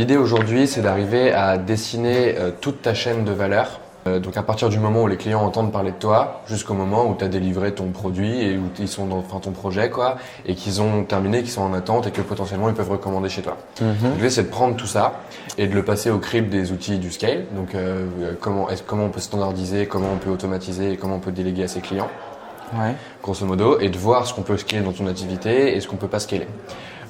L'idée aujourd'hui, c'est d'arriver à dessiner toute ta chaîne de valeur. Donc à partir du moment où les clients entendent parler de toi, jusqu'au moment où tu as délivré ton produit et où ils sont dans ton projet quoi, et qu'ils ont terminé, qu'ils sont en attente et que potentiellement ils peuvent recommander chez toi. L'idée c'est de prendre tout ça et de le passer au crible des outils du scale. Donc comment on peut standardiser, comment on peut automatiser et comment on peut déléguer à ses clients. Ouais. Grosso modo, et de voir ce qu'on peut scaler dans ton activité et ce qu'on peut pas scaler.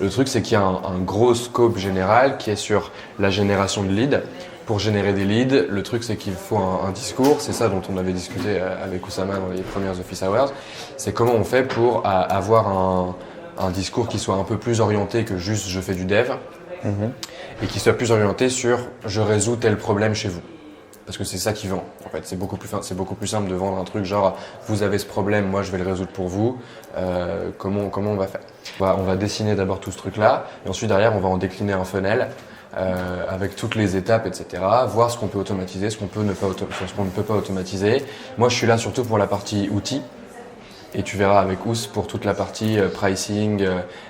Le truc c'est qu'il y a un gros scope général qui est sur la génération de leads. Pour générer des leads, le truc c'est qu'il faut un discours, c'est ça dont on avait discuté avec Oussama dans les premières office hours, c'est comment on fait pour avoir un discours qui soit un peu plus orienté que juste je fais du dev et qui soit plus orienté sur je résous tel problème chez vous. Parce que c'est ça qui vend. En fait, c'est beaucoup plus simple de vendre un truc genre vous avez ce problème, moi je vais le résoudre pour vous. Comment on va faire? On va dessiner d'abord tout ce truc-là et ensuite derrière on va en décliner un funnel avec toutes les étapes, etc. Voir ce qu'on peut automatiser, ce qu'on ne peut pas automatiser. Moi, je suis là surtout pour la partie outils. Et tu verras avec Ous pour toute la partie pricing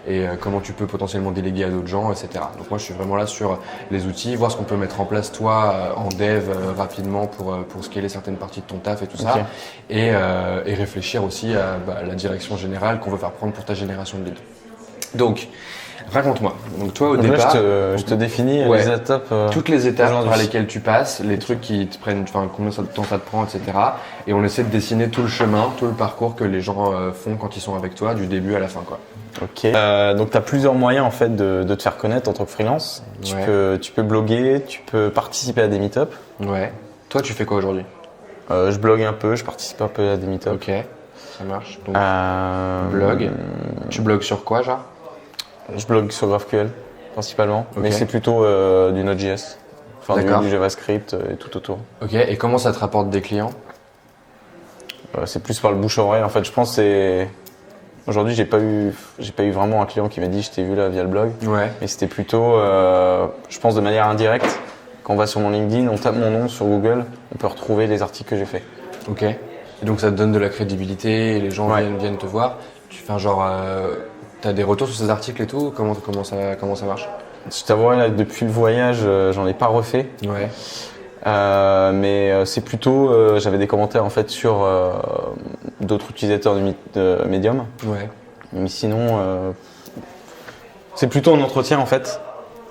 et comment tu peux potentiellement déléguer à d'autres gens, etc. Donc moi je suis vraiment là sur les outils, voir ce qu'on peut mettre en place toi en dev rapidement pour scaler certaines parties de ton taf et tout ça. Et réfléchir aussi à la direction générale qu'on veut faire prendre pour ta génération de leads. Donc, raconte-moi. Donc toi au départ, je te définis les étapes. Toutes les étapes par lesquelles tu passes, les trucs qui te prennent, combien de temps ça te prend, etc. Et on essaie de dessiner tout le chemin, tout le parcours que les gens font quand ils sont avec toi, du début à la fin, quoi. Ok. Donc tu as plusieurs moyens en fait de te faire connaître en tant que freelance. Tu peux bloguer, tu peux participer à des meet-up. Ouais. Toi, tu fais quoi aujourd'hui? Je blogue un peu, je participe un peu à des meet-up. Ok. Ça marche. Donc, blog. Tu blogues sur quoi, genre? Je blogue sur GraphQL principalement, mais c'est plutôt du Node.js, enfin du JavaScript et tout autour. Ok, et comment ça te rapporte des clients? C'est plus par le bouche à oreille. En fait, je pense que aujourd'hui j'ai pas eu vraiment un client qui m'a dit je t'ai vu là via le blog. Ouais. Mais c'était plutôt, je pense de manière indirecte. Quand on va sur mon LinkedIn, on tape mon nom sur Google, on peut retrouver les articles que j'ai faits. Ok. Et donc ça te donne de la crédibilité, et les gens viennent te voir. Tu fais un genre. T'as des retours sur ces articles et tout? Comment ça marche? Je t'avoue, là, depuis le voyage, j'en ai pas refait. Ouais. Mais c'est plutôt, j'avais des commentaires en fait sur d'autres utilisateurs de Medium. Ouais. Mais sinon, c'est plutôt en entretien en fait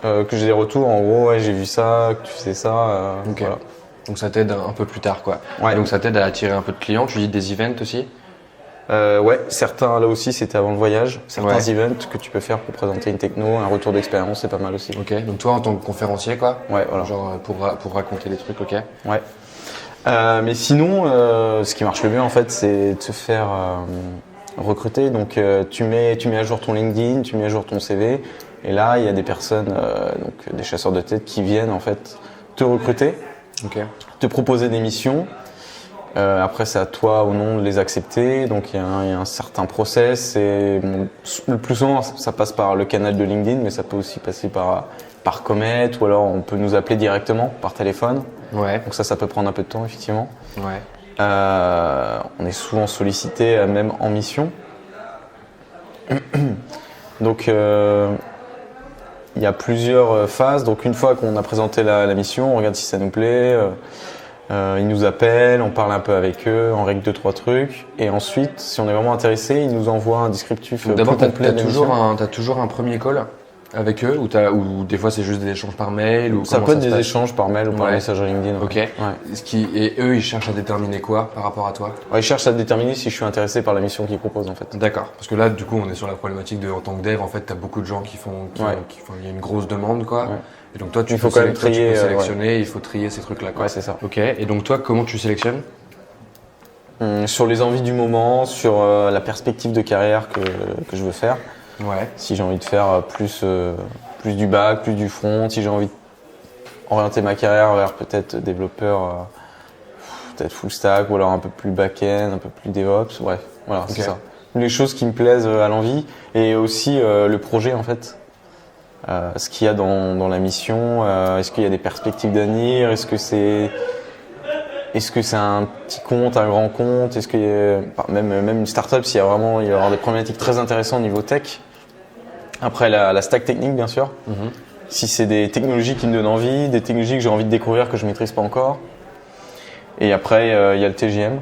que j'ai des retours. En gros, ouais, j'ai vu ça, que tu faisais ça. Okay. Voilà. Donc ça t'aide un peu plus tard, quoi. Ouais. Et donc ça t'aide à attirer un peu de clients. Tu dis des events aussi? Ouais, certains là aussi c'était avant le voyage, certains events que tu peux faire pour présenter une techno, un retour d'expérience, c'est pas mal aussi. Ok, donc toi en tant que conférencier quoi? Ouais, voilà. Genre pour raconter des trucs, ok. Ouais. Mais sinon, ce qui marche le mieux en fait, c'est de se faire recruter. Donc tu mets à jour ton LinkedIn, tu mets à jour ton CV, et là il y a des personnes, donc des chasseurs de tête qui viennent en fait te recruter, te proposer des missions. Après, c'est à toi ou non de les accepter. Donc, il y a un certain process. Et le plus souvent, ça passe par le canal de LinkedIn, mais ça peut aussi passer par Comet, ou alors on peut nous appeler directement par téléphone. Ouais. Donc ça peut prendre un peu de temps, effectivement. Ouais. On est souvent sollicité, même en mission. Donc, il y a plusieurs phases. Donc, une fois qu'on a présenté la mission, on regarde si ça nous plaît. Ils nous appellent, on parle un peu avec eux, on règle 2-3 trucs. Et ensuite, si on est vraiment intéressé, ils nous envoient un descriptif plus complet. T'as toujours un premier call avec eux ou des fois c'est juste des échanges par mail ou ça peut être des échanges par mail ou par message LinkedIn. Ok. Ouais. Et eux, ils cherchent à déterminer quoi par rapport à toi? Ils cherchent à déterminer si je suis intéressé par la mission qu'ils proposent en fait. D'accord. Parce que là, du coup, on est sur la problématique de en tant que dev, en fait, t'as beaucoup de gens qui font, il y a une grosse demande quoi. Ouais. Et donc toi, tu peux sélectionner, il faut trier ces trucs-là. Ouais, c'est ça. Ok. Et donc toi, comment tu sélectionnes? Sur les envies du moment, sur la perspective de carrière que je veux faire. Ouais. Si j'ai envie de faire plus du back, plus du front, si j'ai envie d'orienter ma carrière vers peut-être développeur, peut-être full stack, ou alors un peu plus back-end, un peu plus DevOps. Bref, voilà, c'est ça. Les choses qui me plaisent à l'envie et aussi le projet en fait. Ce qu'il y a dans la mission, est-ce qu'il y a des perspectives d'avenir, est-ce que c'est un petit compte, un grand compte, est-ce qu'il y a même une startup, s'il y a vraiment, il va y avoir des problématiques très intéressantes au niveau tech. Après la stack technique bien sûr, si c'est des technologies qui me donnent envie, des technologies que j'ai envie de découvrir que je maîtrise pas encore. Et après, il y a le TJM.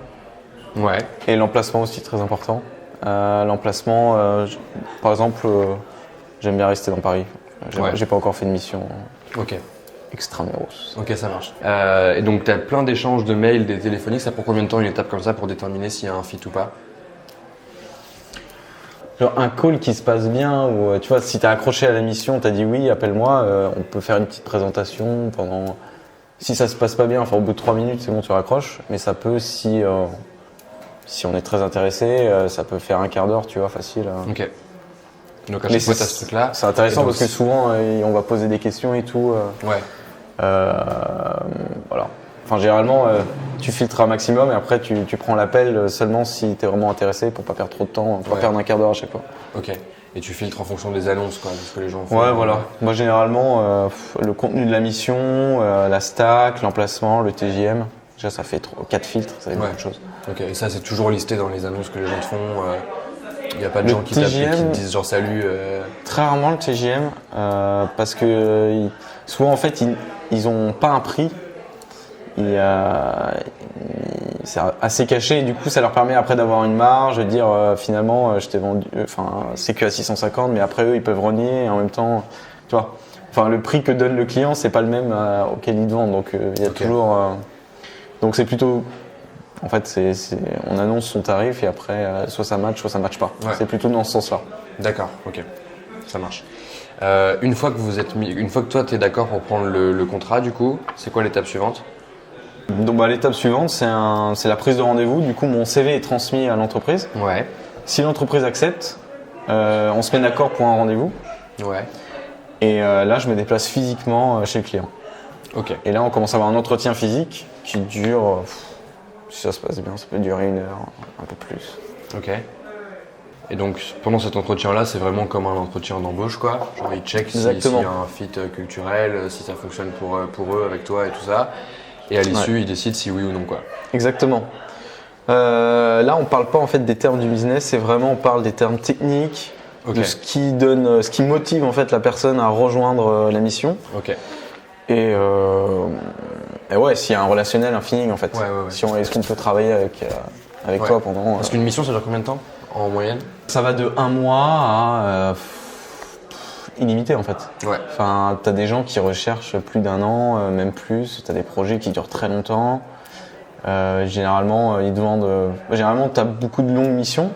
Ouais. Et l'emplacement aussi, très important. L'emplacement, par exemple, j'aime bien rester dans Paris. J'ai pas encore fait de mission Ok. extramuros. Ok, ça marche. Et donc, tu as plein d'échanges de mails, des téléphoniques. Ça prend combien de temps une étape comme ça pour déterminer s'il y a un fit ou pas? Genre un call qui se passe bien, ou tu vois, si t'as accroché à la mission, t'as dit oui, appelle-moi, on peut faire une petite présentation pendant. Si ça se passe pas bien, enfin au bout de 3 minutes, c'est bon, tu raccroches. Mais ça peut, si on est très intéressé, ça peut faire un quart d'heure, tu vois, facile. Ok. Donc à chaque fois, t'as ce truc-là. C'est intéressant donc, parce que souvent, on va poser des questions et tout. Ouais. Voilà. Enfin, généralement, tu filtres un maximum et après, tu prends l'appel seulement si tu es vraiment intéressé pour pas perdre trop de temps, pour pas perdre un quart d'heure à chaque fois. Ok. Et tu filtres en fonction des annonces, quoi, de ce que les gens font. Ouais, voilà. Moi, généralement, le contenu de la mission, la stack, l'emplacement, le TJM, déjà, ça fait 4 filtres, ça fait beaucoup de choses. Ok. Et ça, c'est toujours listé dans les annonces que les gens te font. Il n'y a pas de Le gens qui t'appellent et qui TJM, te disent genre salut. Très rarement le TJM, parce que souvent, en fait, ils ont pas un prix. C'est assez caché et du coup ça leur permet après d'avoir une marge, de dire finalement je t'ai vendu, c'est que à 650 mais après eux ils peuvent renier et en même temps, tu vois, enfin le prix que donne le client c'est pas le même auquel ils te vendent donc il y a toujours, donc c'est plutôt, en fait on annonce son tarif et après soit ça match pas, c'est plutôt dans ce sens-là. D'accord, ok, ça marche. Une fois que toi tu es d'accord pour prendre le contrat du coup, c'est quoi l'étape suivante? Donc l'étape suivante, c'est la prise de rendez-vous. Du coup, mon CV est transmis à l'entreprise. Ouais. Si l'entreprise accepte, on se met d'accord pour un rendez-vous. Ouais. Et là, je me déplace physiquement chez le client. Ok. Et là, on commence à avoir un entretien physique qui dure, si ça se passe bien, ça peut durer 1 heure, un peu plus. Ok. Et donc, pendant cet entretien-là, c'est vraiment comme un entretien d'embauche, quoi. Genre, ils checkent s'il y a un fit culturel, si ça fonctionne pour eux, avec toi et tout ça. Et à l'issue, ils décident si oui ou non, quoi. Exactement. Là, on parle pas en fait des termes du business, c'est vraiment on parle des termes techniques, de ce qui motive en fait la personne à rejoindre la mission. Ok. Et ouais, s'il y a un relationnel, un feeling en fait. Ouais. Est-ce qu'on peut travailler avec toi pendant. Parce qu'une mission, ça dure combien de temps en moyenne? Ça va de 1 mois à illimité en fait. Ouais. Enfin, t'as des gens qui recherchent plus d'1 an, même plus. T'as des projets qui durent très longtemps. Généralement, ils demandent. Généralement, t'as beaucoup de longues missions.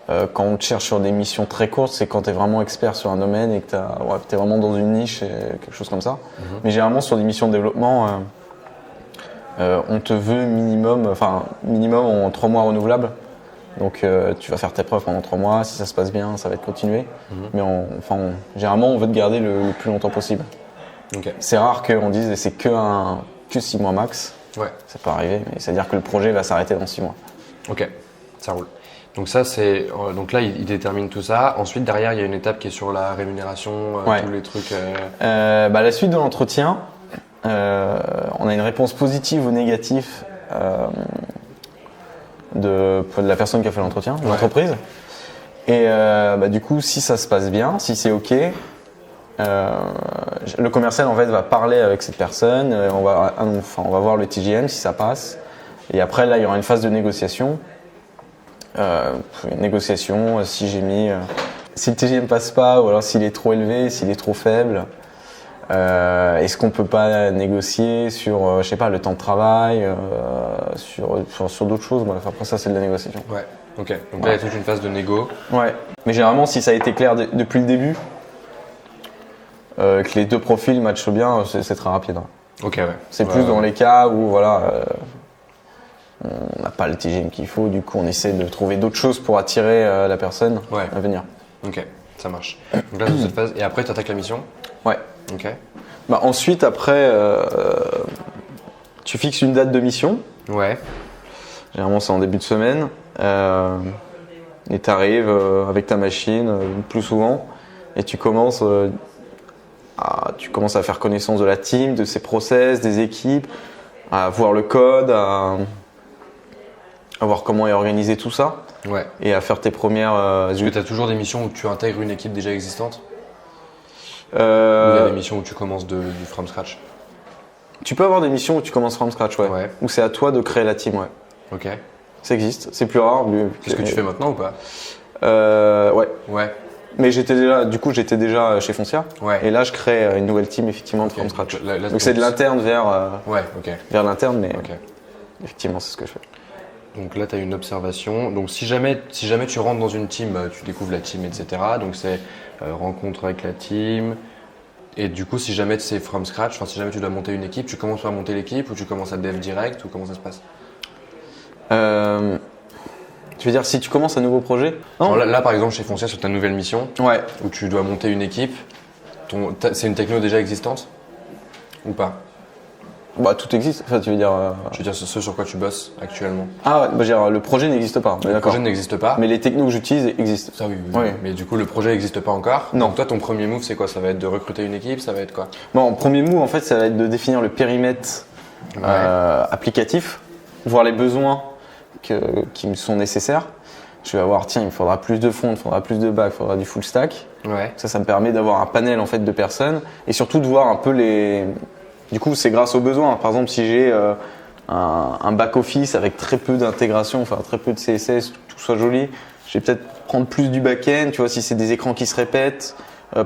Quand on te cherche sur des missions très courtes, c'est quand t'es vraiment expert sur un domaine et que t'es vraiment dans une niche, et quelque chose comme ça. Mais généralement, sur des missions de développement, on te veut minimum en 3 mois renouvelables. Donc tu vas faire tes preuves pendant 3 mois, si ça se passe bien, ça va être continué. Mais généralement, on veut te garder le plus longtemps possible. Okay. C'est rare qu'on dise c'est que 6 mois max. Ouais. Ça peut arriver, mais c'est-à-dire que le projet va s'arrêter dans 6 mois. Ok, ça roule. Donc ça, donc là, il détermine tout ça. Ensuite, derrière, il y a une étape qui est sur la rémunération, tous les trucs. La suite de l'entretien, on a une réponse positive ou négative de la personne qui a fait l'entretien, de l'entreprise. Et du coup, si ça se passe bien, si c'est OK, le commercial en fait va parler avec cette personne, on va voir le TJM si ça passe. Et après, là, il y aura une phase de négociation. Si j'ai mis, si le TJM passe pas, ou alors s'il est trop élevé, s'il est trop faible. Est-ce qu'on peut pas négocier sur, je sais pas, le temps de travail, sur d'autres choses. Bref, après ça, c'est de la négociation. Ouais. Ok. Donc là, il y a toute une phase de négo. Ouais. Mais généralement, si ça a été clair depuis le début, que les deux profils matchent bien, c'est très rapide. Hein. Ok, ouais. C'est plus dans les cas où on n'a pas le TGM qu'il faut, du coup on essaie de trouver d'autres choses pour attirer la personne à venir. Ok, ça marche. Donc là, dans cette phase, et après tu attaques la mission? Ouais. Ok. Ensuite, après, tu fixes une date de mission. Ouais. Généralement c'est en début de semaine. Et tu arrives avec ta machine, plus souvent, et tu commences à faire connaissance de la team, de ses process, des équipes, à voir le code, à voir comment est organisé tout ça. Ouais. Et à faire tes premières. Est-ce que tu as toujours des missions où tu intègres une équipe déjà existante? Ou il y a des missions où tu commences du from scratch? Tu peux avoir des missions où tu commences from scratch, ouais. Où c'est à toi de créer la team, ouais. Ok. Ça existe, c'est plus rare. C'est ce que tu fais maintenant ou pas? Ouais. Ouais. Mais j'étais déjà chez Foncia. Ouais. Et là, je crée une nouvelle team effectivement de from scratch. Donc c'est de l'interne vers l'interne, mais effectivement, c'est ce que je fais. Donc là, tu as une observation. Donc si jamais tu rentres dans une team, tu découvres la team, etc. Donc c'est rencontre avec la team. Et du coup, si jamais c'est from scratch, si jamais tu dois monter une équipe, tu commences par monter l'équipe ou tu commences à dev direct ou comment ça se passe? Tu veux dire si tu commences un nouveau projet? Non. Là, par exemple, chez Foncia, sur ta nouvelle mission, où tu dois monter une équipe, c'est une techno déjà existante ou pas? Bah, tout existe. Enfin, tu veux dire. Je veux dire, ce sur quoi tu bosses actuellement. Ah, bah, dire, le projet n'existe pas. Le projet n'existe pas. Mais les technos que j'utilise existent. Ça, oui. Mais du coup, le projet n'existe pas encore. Non. Donc, toi, ton premier move, c'est quoi? Ça va être de recruter une équipe? Ça va être quoi? Bon, premier move, en fait, ça va être de définir le périmètre applicatif, voir les besoins qui me sont nécessaires. Je vais avoir, tiens, il me faudra plus de front, il me faudra plus de back, il faudra du full stack. Ouais. Ça me permet d'avoir un panel en fait de personnes et surtout de voir un peu les. Du coup, c'est grâce aux besoins. Par exemple, si j'ai un back office avec très peu d'intégration, enfin très peu de CSS, tout soit joli, je vais peut-être prendre plus du back-end. Tu vois, si c'est des écrans qui se répètent.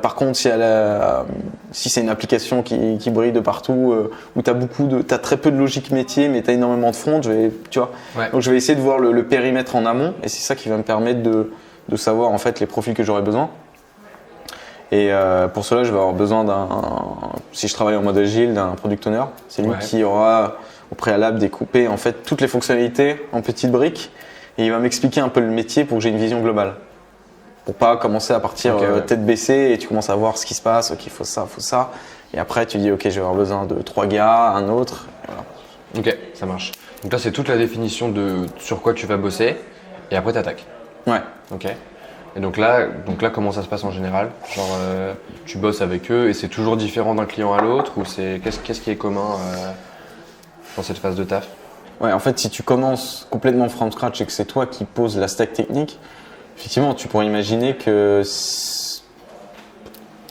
Par contre, si c'est une application qui brille de partout, où t'as très peu de logique métier, mais t'as énormément de front, donc je vais essayer de voir le périmètre en amont, et c'est ça qui va me permettre de savoir en fait les profils que j'aurai besoin. Et pour cela, je vais avoir besoin si je travaille en mode agile, d'un product owner. C'est lui qui aura au préalable découpé en fait toutes les fonctionnalités en petites briques, et il va m'expliquer un peu le métier pour que j'ai une vision globale. Pour pas commencer à partir tête baissée et tu commences à voir ce qui se passe, ok, il faut ça. Et après, tu dis, ok, je vais avoir besoin de 3 gars, un autre. Voilà. Ok, ça marche. Donc là, c'est toute la définition de sur quoi tu vas bosser et après, tu attaques. Ouais. Ok. Et donc là, comment ça se passe en général? Genre, tu bosses avec eux et c'est toujours différent d'un client à l'autre ou qu'est-ce qui est commun dans cette phase de taf? Ouais, en fait, si tu commences complètement from scratch et que c'est toi qui poses la stack technique, effectivement, tu pourrais imaginer que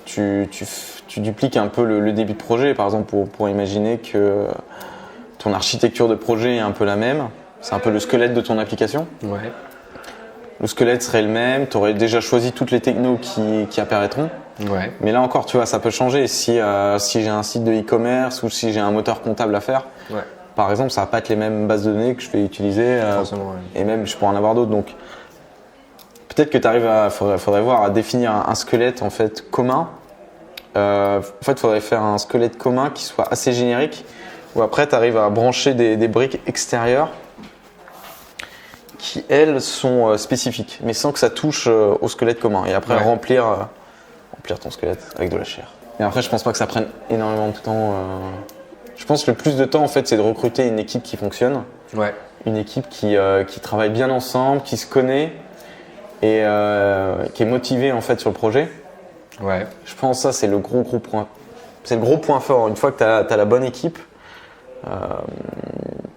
tu dupliques un peu le début de projet. Par exemple, pour imaginer que ton architecture de projet est un peu la même. C'est un peu le squelette de ton application. Ouais. Le squelette serait le même. Tu aurais déjà choisi toutes les technos qui apparaîtront. Ouais. Mais là encore, tu vois, ça peut changer. Si j'ai un site de e-commerce ou si j'ai un moteur comptable à faire, par exemple, ça va pas être les mêmes bases de données que je vais utiliser. Forcément, et même, je pourrais en avoir d'autres. Donc, peut-être que tu arrives faudrait voir à définir un squelette en fait commun. En fait, il faudrait faire un squelette commun qui soit assez générique. Où après, tu arrives à brancher des briques extérieures qui, elles, sont spécifiques, mais sans que ça touche au squelette commun. Et après, remplir ton squelette avec de la chair. Et après, je pense pas que ça prenne énormément de temps. Je pense que le plus de temps, en fait, c'est de recruter une équipe qui fonctionne. Ouais. Une équipe qui travaille bien ensemble, qui se connaît et qui est motivée en fait sur le projet. Ouais. Je pense que ça, c'est le gros point. C'est le gros point fort. Une fois que tu as la bonne équipe,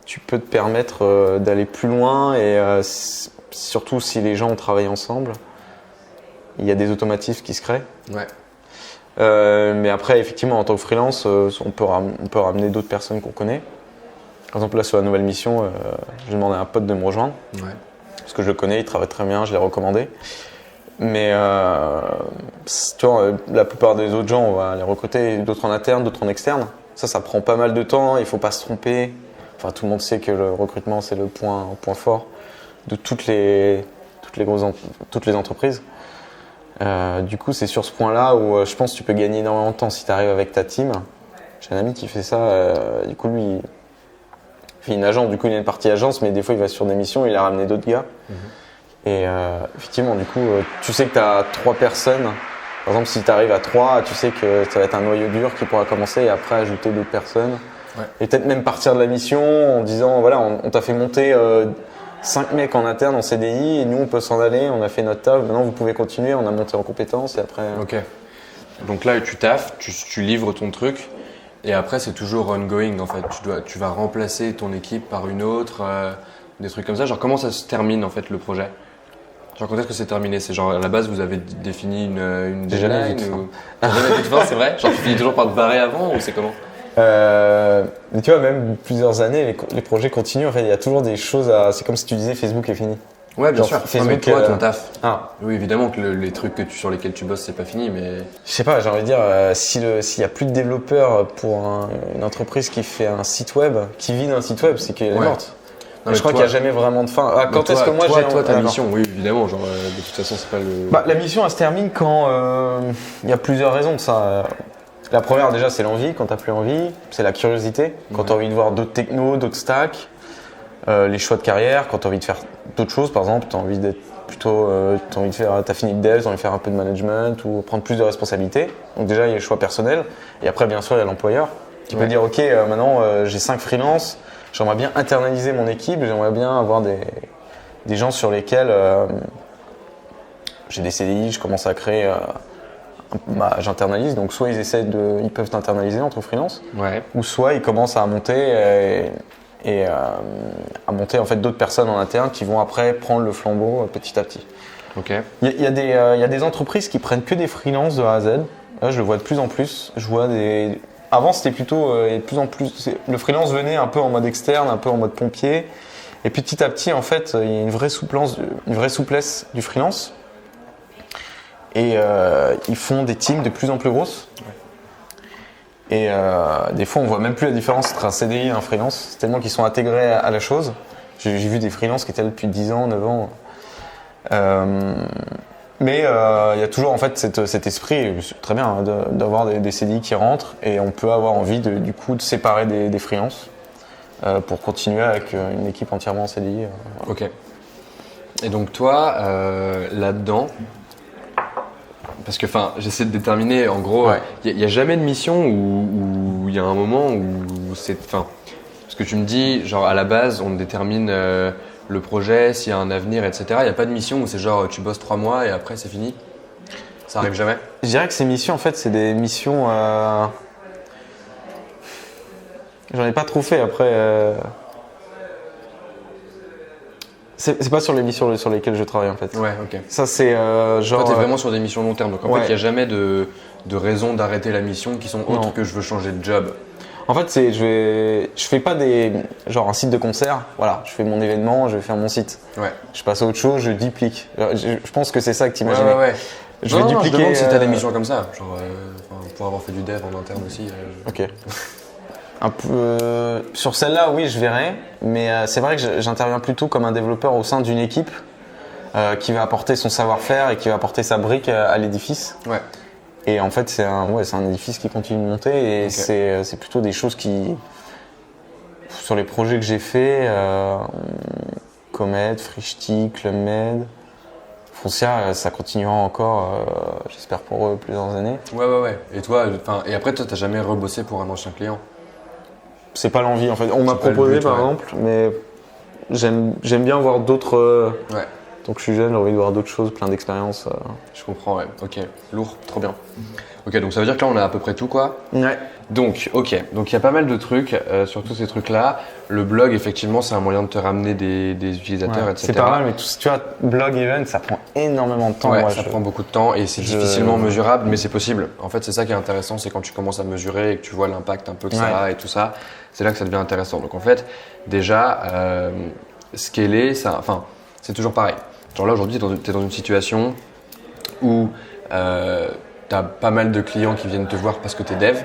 tu peux te permettre d'aller plus loin et surtout si les gens travaillent ensemble, il y a des automatismes qui se créent. Ouais. Mais après, effectivement, en tant que freelance, on peut ramener d'autres personnes qu'on connaît. Par exemple, là, sur la nouvelle mission, j'ai demandé à un pote de me rejoindre. Ouais. Parce que je le connais, il travaille très bien, je l'ai recommandé. Mais tu vois, la plupart des autres gens, on va les recruter, d'autres en interne, d'autres en externe. Ça prend pas mal de temps, il faut pas se tromper. Enfin, tout le monde sait que le recrutement, c'est le point fort de toutes les entreprises. Du coup, c'est sur ce point-là où je pense que tu peux gagner énormément de temps si tu arrives avec ta team. J'ai un ami qui fait ça, du coup, lui, il fait une agence, du coup, il a une partie agence, mais des fois, il va sur des missions, il a ramené d'autres gars. Et effectivement, du coup, tu sais que tu as 3 personnes. Par exemple, si tu arrives à 3, tu sais que ça va être un noyau dur qui pourra commencer et après ajouter d'autres personnes. Ouais. Et peut-être même partir de la mission en disant, voilà, on t'a fait monter 5 mecs en interne en CDI et nous, on peut s'en aller, on a fait notre taf, maintenant vous pouvez continuer, on a monté en compétences et après… Ok. Donc là, tu taffes, tu livres ton truc et après, c'est toujours ongoing en fait. Tu vas remplacer ton équipe par une autre, des trucs comme ça. Genre, comment ça se termine en fait le projet? Genre quand est-ce que c'est terminé? C'est genre à la base vous avez défini une J'ai jamais deadline vu de ou... T'as jamais vu de fin, c'est vrai? Genre tu finis toujours par te barrer avant ou c'est comment? Mais tu vois, même plusieurs années, les projets continuent. En fait, il y a toujours des choses à. C'est comme si tu disais Facebook est fini. Ouais, bien Genre, sûr. Facebook, Non, mais toi, ton taf. Ah, Oui, évidemment que les trucs sur lesquels tu bosses, c'est pas fini, mais. je sais pas, j'ai envie de dire, s'il y a plus de développeurs pour une entreprise qui fait un site web, qui vit d'un site web, c'est qu'elle est Ouais. morte. Non, Et je crois qu'il n'y a jamais vraiment de fin. Ah, mais quand toi, est-ce que moi j'ai. toi, ta D'accord. mission, oui, évidemment, genre de toute façon, c'est pas le. Bah, la mission, elle se termine quand il y a plusieurs raisons de ça. La première, déjà, c'est l'envie. Quand tu n'as plus envie, c'est la curiosité. Quand tu as envie de voir d'autres technos, d'autres stacks, les choix de carrière. Quand tu as envie de faire d'autres choses, par exemple, tu as envie d'être plutôt. Tu as envie de faire. Tu as fini de dev, tu as envie de faire un peu de management ou prendre plus de responsabilités. Donc, déjà, il y a le choix personnel. Et après, bien sûr, il y a l'employeur qui peut dire ok, maintenant, j'ai 5 freelances. J'aimerais bien internaliser mon équipe. J'aimerais bien avoir des gens sur lesquels j'ai des CDI, je commence à créer. J'internalise, donc soit ils peuvent internaliser entre freelance, Ouais. ou soit ils commencent à monter à monter en fait d'autres personnes en interne qui vont après prendre le flambeau petit à petit. Ok. Il y a des entreprises qui prennent que des freelances de A à Z. Là, je le vois de plus en plus. Avant, c'était plutôt et de plus en plus. Le freelance venait un peu en mode externe, un peu en mode pompier. Et puis petit à petit, en fait, il y a une vraie souplesse du freelance. Et ils font des teams de plus en plus grosses. Ouais. Et des fois, on voit même plus la différence entre un CDI et un freelance. C'est tellement qu'ils sont intégrés à la chose. J'ai vu des freelances qui étaient là depuis 10 ans, 9 ans. Mais il y a toujours en fait cet esprit, c'est très bien, hein, d'avoir des CDI qui rentrent et on peut avoir envie du coup de séparer des freelances pour continuer avec une équipe entièrement en CDI. Ok. Et donc toi, là-dedans, parce que j'essaie de déterminer, en gros, il n'y a jamais de mission où il y a un moment où c'est... Parce que tu me dis, genre à la base, on détermine le projet, s'il y a un avenir, etc. Il n'y a pas de mission où c'est genre tu bosses 3 mois et après c'est fini? Ça arrive jamais? Je dirais que ces missions, en fait, c'est des missions... J'en ai pas trop fait après... C'est pas sur les missions sur lesquelles je travaille en fait. Ouais, ok. Ça c'est genre. Toi t'es vraiment sur des missions long terme, donc en fait il n'y a jamais de raison d'arrêter la mission qui sont autres Non. que je veux changer de job. En fait je fais pas genre un site de concert, voilà, je fais mon événement, je vais faire mon site. Ouais. Je passe à autre chose, je duplique. Je pense que c'est ça que t'imaginais. Ouais. Je vais dupliquer. Je demande si t'as des missions comme ça, genre pour avoir fait du dev en interne aussi. Ok. Un peu sur celle-là, oui, je verrai, mais c'est vrai que j'interviens plutôt comme un développeur au sein d'une équipe qui va apporter son savoir-faire et qui va apporter sa brique à l'édifice. Ouais. Et en fait, c'est un édifice qui continue de monter et okay. C'est plutôt des choses qui, sur les projets que j'ai faits, Comet, Frishti, Clubmed, Foncia, ça continuera encore, j'espère pour eux, plusieurs années. Ouais. Et toi, et après, toi, t'as jamais rebossé pour un ancien client? C'est pas l'envie en fait. On m'a proposé par exemple, mais j'aime bien voir d'autres. Ouais. Donc je suis jeune, j'ai envie de voir d'autres choses, plein d'expériences. Je comprends, ouais. Ok, lourd, trop bien. Ok, donc ça veut dire que là on a à peu près tout quoi. Ouais. Donc, ok, donc il y a pas mal de trucs sur tous ces trucs-là. Le blog, effectivement, c'est un moyen de te ramener des utilisateurs, etc. C'est pas mal, mais tu vois, blog event, ça prend énormément de temps. Ouais, ça prend beaucoup de temps et c'est difficilement mesurable, mais c'est possible. En fait, c'est ça qui est intéressant, c'est quand tu commences à mesurer et que tu vois l'impact un peu que ça a et tout ça, c'est là que ça devient intéressant. Donc en fait, déjà, scaler, c'est toujours pareil. Genre là, aujourd'hui, tu es dans une situation où tu as pas mal de clients qui viennent te voir parce que tu es dev.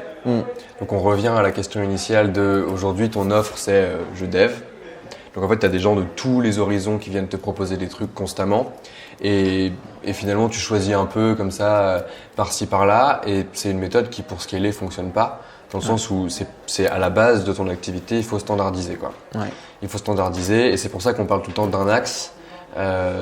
Donc on revient à la question initiale de aujourd'hui ton offre c'est je dev. Donc en fait tu as des gens de tous les horizons qui viennent te proposer des trucs constamment et finalement tu choisis un peu comme ça par-ci par-là et c'est une méthode qui pour scaler fonctionne pas dans le sens où c'est à la base de ton activité, il faut standardiser quoi. Ouais. Il faut standardiser et c'est pour ça qu'on parle tout le temps d'un axe.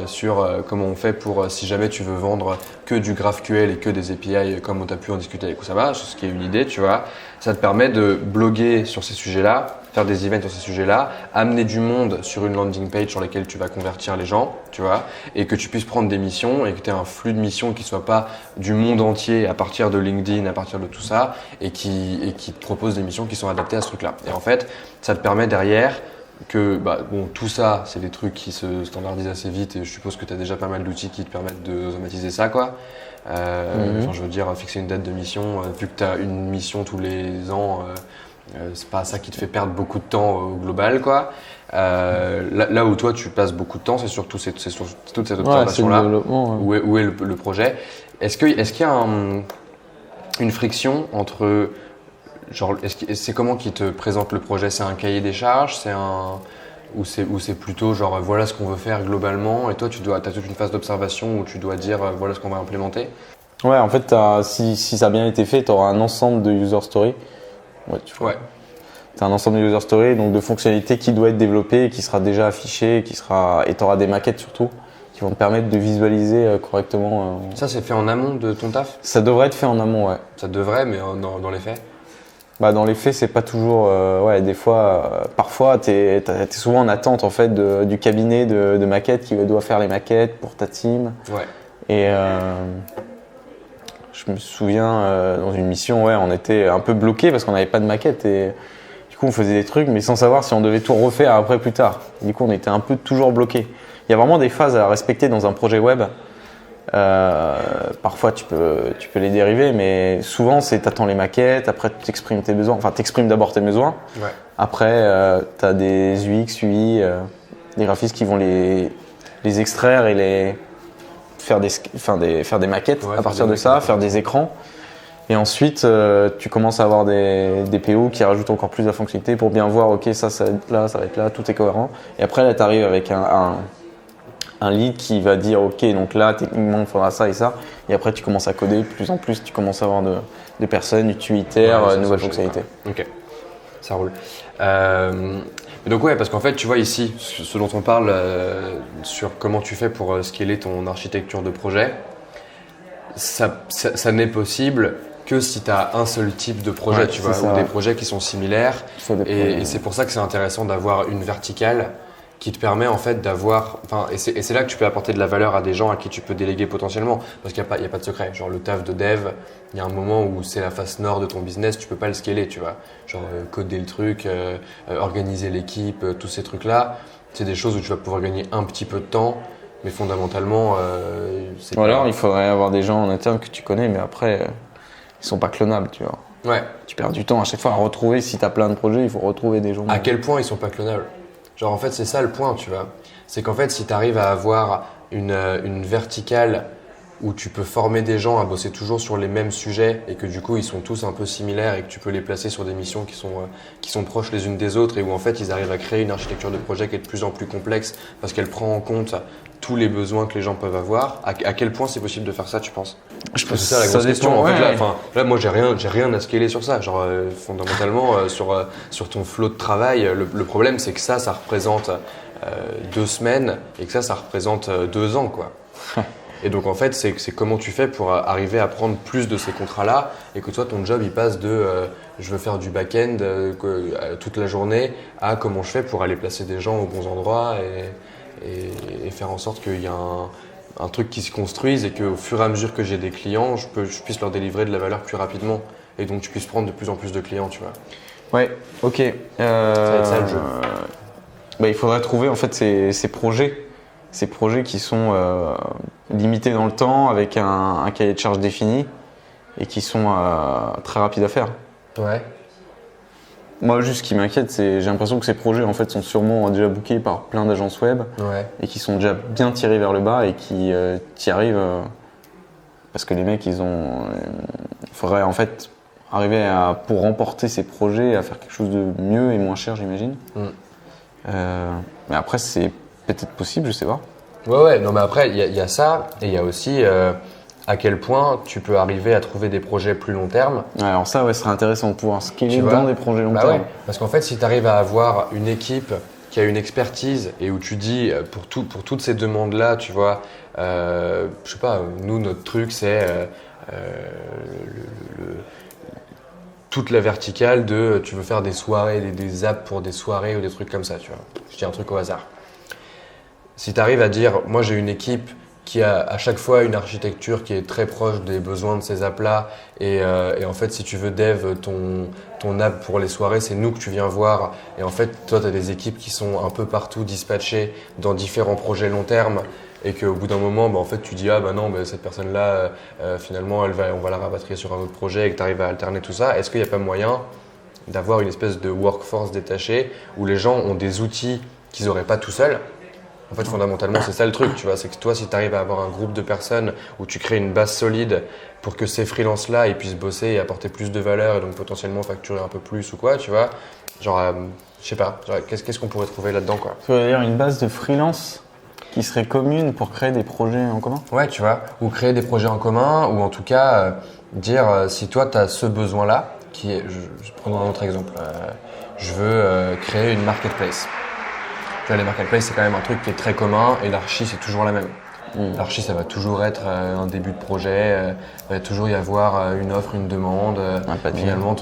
Sur comment on fait pour si jamais tu veux vendre que du GraphQL et que des API comme on a pu en discuter avec Oussama, ce qui est une idée, tu vois, ça te permet de bloguer sur ces sujets-là, faire des events sur ces sujets-là, amener du monde sur une landing page sur laquelle tu vas convertir les gens, tu vois, et que tu puisses prendre des missions et que tu aies un flux de missions qui soit pas du monde entier à partir de LinkedIn, à partir de tout ça, et qui te propose des missions qui sont adaptées à ce truc-là. Et en fait, ça te permet derrière bon, tout ça, c'est des trucs qui se standardisent assez vite et je suppose que tu as déjà pas mal d'outils qui te permettent d'automatiser ça, quoi. Enfin, je veux dire, fixer une date de mission, vu que tu as une mission tous les ans, c'est pas ça qui te fait perdre beaucoup de temps au global, quoi. Là où toi tu passes beaucoup de temps, c'est sur toute cette observation-là. Où est le projet? Est-ce qu'il y a une friction entre, genre, c'est comment qu'ils te présentent le projet? C'est un cahier des charges, ou c'est plutôt genre voilà ce qu'on veut faire globalement, et toi t'as toute une phase d'observation où tu dois dire voilà ce qu'on va implémenter? Ouais, en fait, si ça a bien été fait, tu auras un ensemble de user stories. Ouais, tu as un ensemble de user stories, donc de fonctionnalités qui doit être développées, qui sera déjà affiché, et tu auras des maquettes surtout qui vont te permettre de visualiser correctement. Ça, c'est fait en amont de ton taf? Ça devrait être fait en amont, ouais. Ça devrait, mais dans les faits? Bah, dans les faits, c'est pas toujours. Des fois, parfois, t'es souvent en attente en fait du cabinet de maquettes qui doit faire les maquettes pour ta team. Ouais. Et je me souviens dans une mission, on était un peu bloqué parce qu'on n'avait pas de maquette et du coup on faisait des trucs mais sans savoir si on devait tout refaire après plus tard. Du coup on était un peu toujours bloqué. Il y a vraiment des phases à respecter dans un projet web. Parfois tu peux les dériver, mais souvent t'attends les maquettes, après tu exprimes tes besoins, enfin t'exprimes d'abord tes besoins. Ouais. Après tu as des UX, UI, des graphistes qui vont les extraire et faire des maquettes à partir de ça, faire des écrans. Et ensuite, tu commences à avoir des PO qui rajoutent encore plus de fonctionnalité pour bien voir, ok, ça va être là, tout est cohérent. Et après, là, tu arrives avec un lead qui va dire, ok, donc là, techniquement, il faudra ça et ça. Et après, tu commences à coder, de plus en plus, tu commences à avoir de personnes, utilitaires, nouvelles fonctionnalités. Ok, ça roule. Donc ouais, parce qu'en fait, tu vois ici, ce dont on parle sur comment tu fais pour scaler ton architecture de projet, ça n'est possible que si tu as un seul type de projet, tu vois, ou des projets qui sont similaires. Et c'est pour ça que c'est intéressant d'avoir une verticale qui te permet en fait d'avoir, et c'est là que tu peux apporter de la valeur à des gens à qui tu peux déléguer potentiellement, parce qu'il n'y a pas de secret. Genre le taf de dev, il y a un moment où c'est la face nord de ton business, tu peux pas le scaler, tu vois. Genre coder le truc, organiser l'équipe, tous ces trucs-là, c'est des choses où tu vas pouvoir gagner un petit peu de temps, mais fondamentalement, c'est pas... Alors il faudrait avoir des gens en interne que tu connais, mais après, ils sont pas clonables, tu vois. Ouais. Tu perds du temps à chaque fois à retrouver, si tu as plein de projets, il faut retrouver des gens. À quel point ils sont pas clonables? Genre en fait c'est ça le point, tu vois. C'est qu'en fait si tu arrives à avoir une verticale où tu peux former des gens à bosser toujours sur les mêmes sujets et que du coup ils sont tous un peu similaires et que tu peux les placer sur des missions qui sont proches les unes des autres et où en fait ils arrivent à créer une architecture de projet qui est de plus en plus complexe parce qu'elle prend en compte tous les besoins que les gens peuvent avoir. À quel point c'est possible de faire ça, tu penses? Je pense c'est ça la grosse question. En fait, là, moi, j'ai rien à scaler sur ça. Genre, fondamentalement, sur ton flot de travail, le problème, c'est que ça représente 2 semaines et que ça représente 2 ans, quoi. Et donc, en fait, c'est comment tu fais pour arriver à prendre plus de ces contrats-là et que toi, ton job, il passe de je veux faire du back-end toute la journée à comment je fais pour aller placer des gens aux bons endroits et faire en sorte qu'il y a un truc qui se construise et qu'au fur et à mesure que j'ai des clients, je puisse leur délivrer de la valeur plus rapidement et donc tu puisses prendre de plus en plus de clients, tu vois. Ouais, ok. Ça va être ça le jeu. Il faudrait trouver en fait ces projets qui sont limités dans le temps avec un cahier de charge défini et qui sont très rapides à faire. Ouais. Moi, juste ce qui m'inquiète, c'est j'ai l'impression que ces projets en fait sont sûrement déjà bookés par plein d'agences web et qui sont déjà bien tirés vers le bas et qui y arrivent parce que les mecs, il faudrait en fait arriver pour remporter ces projets à faire quelque chose de mieux et moins cher, j'imagine. Mais après, c'est peut-être possible, je sais pas. Ouais, non, mais après, il y a ça et il y a aussi à quel point tu peux arriver à trouver des projets plus long terme. Alors ça, ce serait intéressant de pouvoir scaler dans des projets long terme. Ouais, parce qu'en fait, si tu arrives à avoir une équipe qui a une expertise et où tu dis pour toutes ces demandes-là, tu vois, je sais pas, nous, notre truc, c'est toute la verticale de tu veux faire des soirées, des apps pour des soirées ou des trucs comme ça, tu vois. Je dis un truc au hasard. Si tu arrives à dire, moi j'ai une équipe qui a à chaque fois une architecture qui est très proche des besoins de ces apps-là. Et en fait, si tu veux dev ton app pour les soirées, c'est nous que tu viens voir. Et en fait, toi, tu as des équipes qui sont un peu partout dispatchées dans différents projets long terme. Et qu'au bout d'un moment, en fait, tu dis ah bah non, cette personne-là, finalement, on va la rapatrier sur un autre projet et que tu arrives à alterner tout ça. Est-ce qu'il n'y a pas moyen d'avoir une espèce de workforce détachée où les gens ont des outils qu'ils n'auraient pas tout seuls? En fait, fondamentalement, c'est ça le truc, tu vois. C'est que toi, si tu arrives à avoir un groupe de personnes où tu crées une base solide pour que ces freelances-là ils puissent bosser et apporter plus de valeur et donc potentiellement facturer un peu plus ou quoi, tu vois. Genre, je sais pas, qu'est-ce qu'on pourrait trouver là-dedans, quoi. Tu veux dire une base de freelance qui serait commune pour créer des projets en commun? Ouais, tu vois. Ou créer des projets en commun ou en tout cas dire si toi, tu as ce besoin-là, qui est, je prends un autre exemple, je veux créer une marketplace. Tu vois, les marketplaces, c'est quand même un truc qui est très commun et l'archi, c'est toujours la même. L'archi, ça va toujours être un début de projet, il va toujours y avoir une offre, une demande, finalement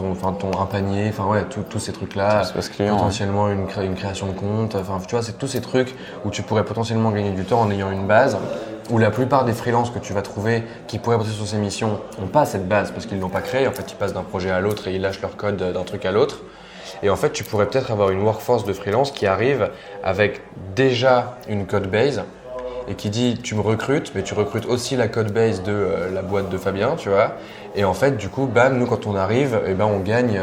un panier, enfin ouais, tous ces trucs-là, potentiellement une création de compte, enfin tu vois, c'est tous ces trucs où tu pourrais potentiellement gagner du temps en ayant une base, où la plupart des freelances que tu vas trouver qui pourraient bosser sur ces missions n'ont pas cette base parce qu'ils ne l'ont pas créée, en fait ils passent d'un projet à l'autre et ils lâchent leur code d'un truc à l'autre. Et en fait, tu pourrais peut-être avoir une workforce de freelance qui arrive avec déjà une code base et qui dit tu me recrutes, mais tu recrutes aussi la code base de la boîte de Fabien, tu vois. Et en fait, du coup, bam, nous quand on arrive, on gagne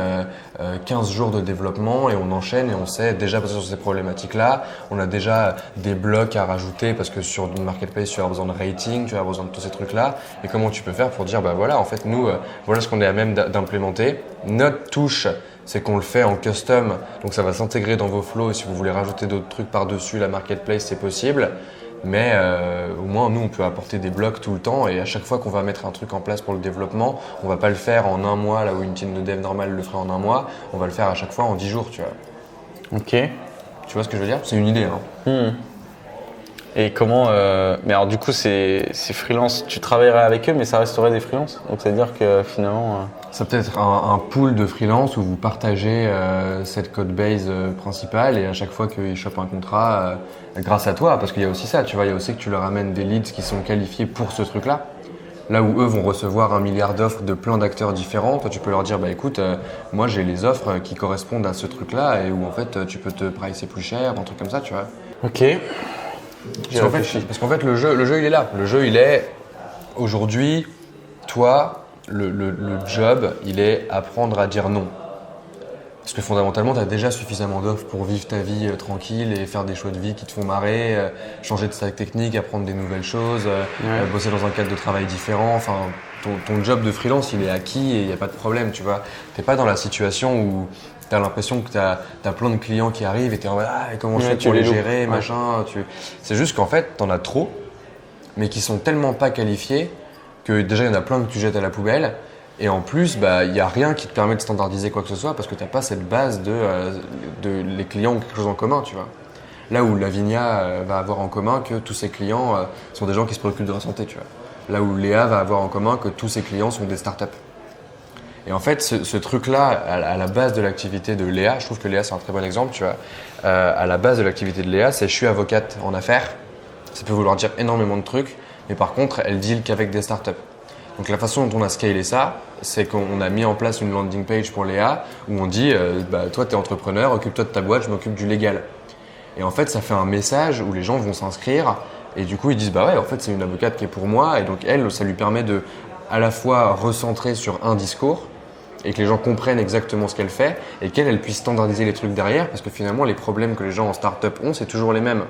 15 jours de développement et on enchaîne et on sait déjà passer sur ces problématiques-là. On a déjà des blocs à rajouter parce que sur une marketplace, tu as besoin de rating, tu as besoin de tous ces trucs-là. Et comment tu peux faire pour dire, bah voilà, en fait, nous, voilà ce qu'on est à même d'implémenter. Notre touche, c'est qu'on le fait en custom, donc ça va s'intégrer dans vos flows. Et si vous voulez rajouter d'autres trucs par-dessus la marketplace, c'est possible. Mais au moins, nous, on peut apporter des blocs tout le temps et à chaque fois qu'on va mettre un truc en place pour le développement, on va pas le faire en un mois, là où une team de dev normale le ferait en un mois, on va le faire à chaque fois en 10 jours, tu vois. Ok. Tu vois ce que je veux dire? C'est une idée, hein. Et comment… mais alors du coup, c'est freelance, tu travaillerais avec eux, mais ça resterait des freelances. Donc ça veut dire que finalement… Ça peut être un pool de freelance où vous partagez cette code base principale et à chaque fois qu'ils chopent un contrat, grâce à toi, parce qu'il y a aussi ça, tu vois, il y a aussi que tu leur amènes des leads qui sont qualifiés pour ce truc-là. Là où eux vont recevoir 1 milliard d'offres de plein d'acteurs différents, toi tu peux leur dire bah écoute, moi j'ai les offres qui correspondent à ce truc-là et où en fait tu peux te pricer plus cher, un truc comme ça, tu vois. Ok. Parce qu'en fait le jeu il est là. Le jeu il est aujourd'hui, toi, le job il est apprendre à dire non. Parce que fondamentalement, tu as déjà suffisamment d'offres pour vivre ta vie tranquille et faire des choix de vie qui te font marrer, changer de stack technique, apprendre des nouvelles choses, bosser dans un cadre de travail différent. Enfin, ton job de freelance, il est acquis et il n'y a pas de problème, tu vois. Tu n'es pas dans la situation où tu as l'impression que tu as plein de clients qui arrivent et tu es en mode ah, comment je fais pour les gérer, machin. C'est juste qu'en fait, tu en as trop, mais qui sont tellement pas qualifiés que déjà, il y en a plein que tu jettes à la poubelle. Et en plus, il n'y a rien qui te permet de standardiser quoi que ce soit parce que tu n'as pas cette base de les clients ont quelque chose en commun, tu vois. Là où Lavinia va avoir en commun que tous ses clients sont des gens qui se préoccupent de la santé, tu vois. Là où Léa va avoir en commun que tous ses clients sont des startups. Et en fait, ce truc-là, à la base de l'activité de Léa, je trouve que Léa, c'est un très bon exemple, tu vois. À la base de l'activité de Léa, c'est je suis avocate en affaires. Ça peut vouloir dire énormément de trucs, mais par contre, elle deal qu'avec des startups. Donc la façon dont on a scalé ça, c'est qu'on a mis en place une landing page pour Léa où on dit toi tu es entrepreneur, occupe-toi de ta boîte, je m'occupe du légal. Et en fait ça fait un message où les gens vont s'inscrire et du coup ils disent bah ouais en fait c'est une avocate qui est pour moi et donc elle ça lui permet de à la fois recentrer sur un discours et que les gens comprennent exactement ce qu'elle fait et qu'elle puisse standardiser les trucs derrière parce que finalement les problèmes que les gens en start-up ont c'est toujours les mêmes.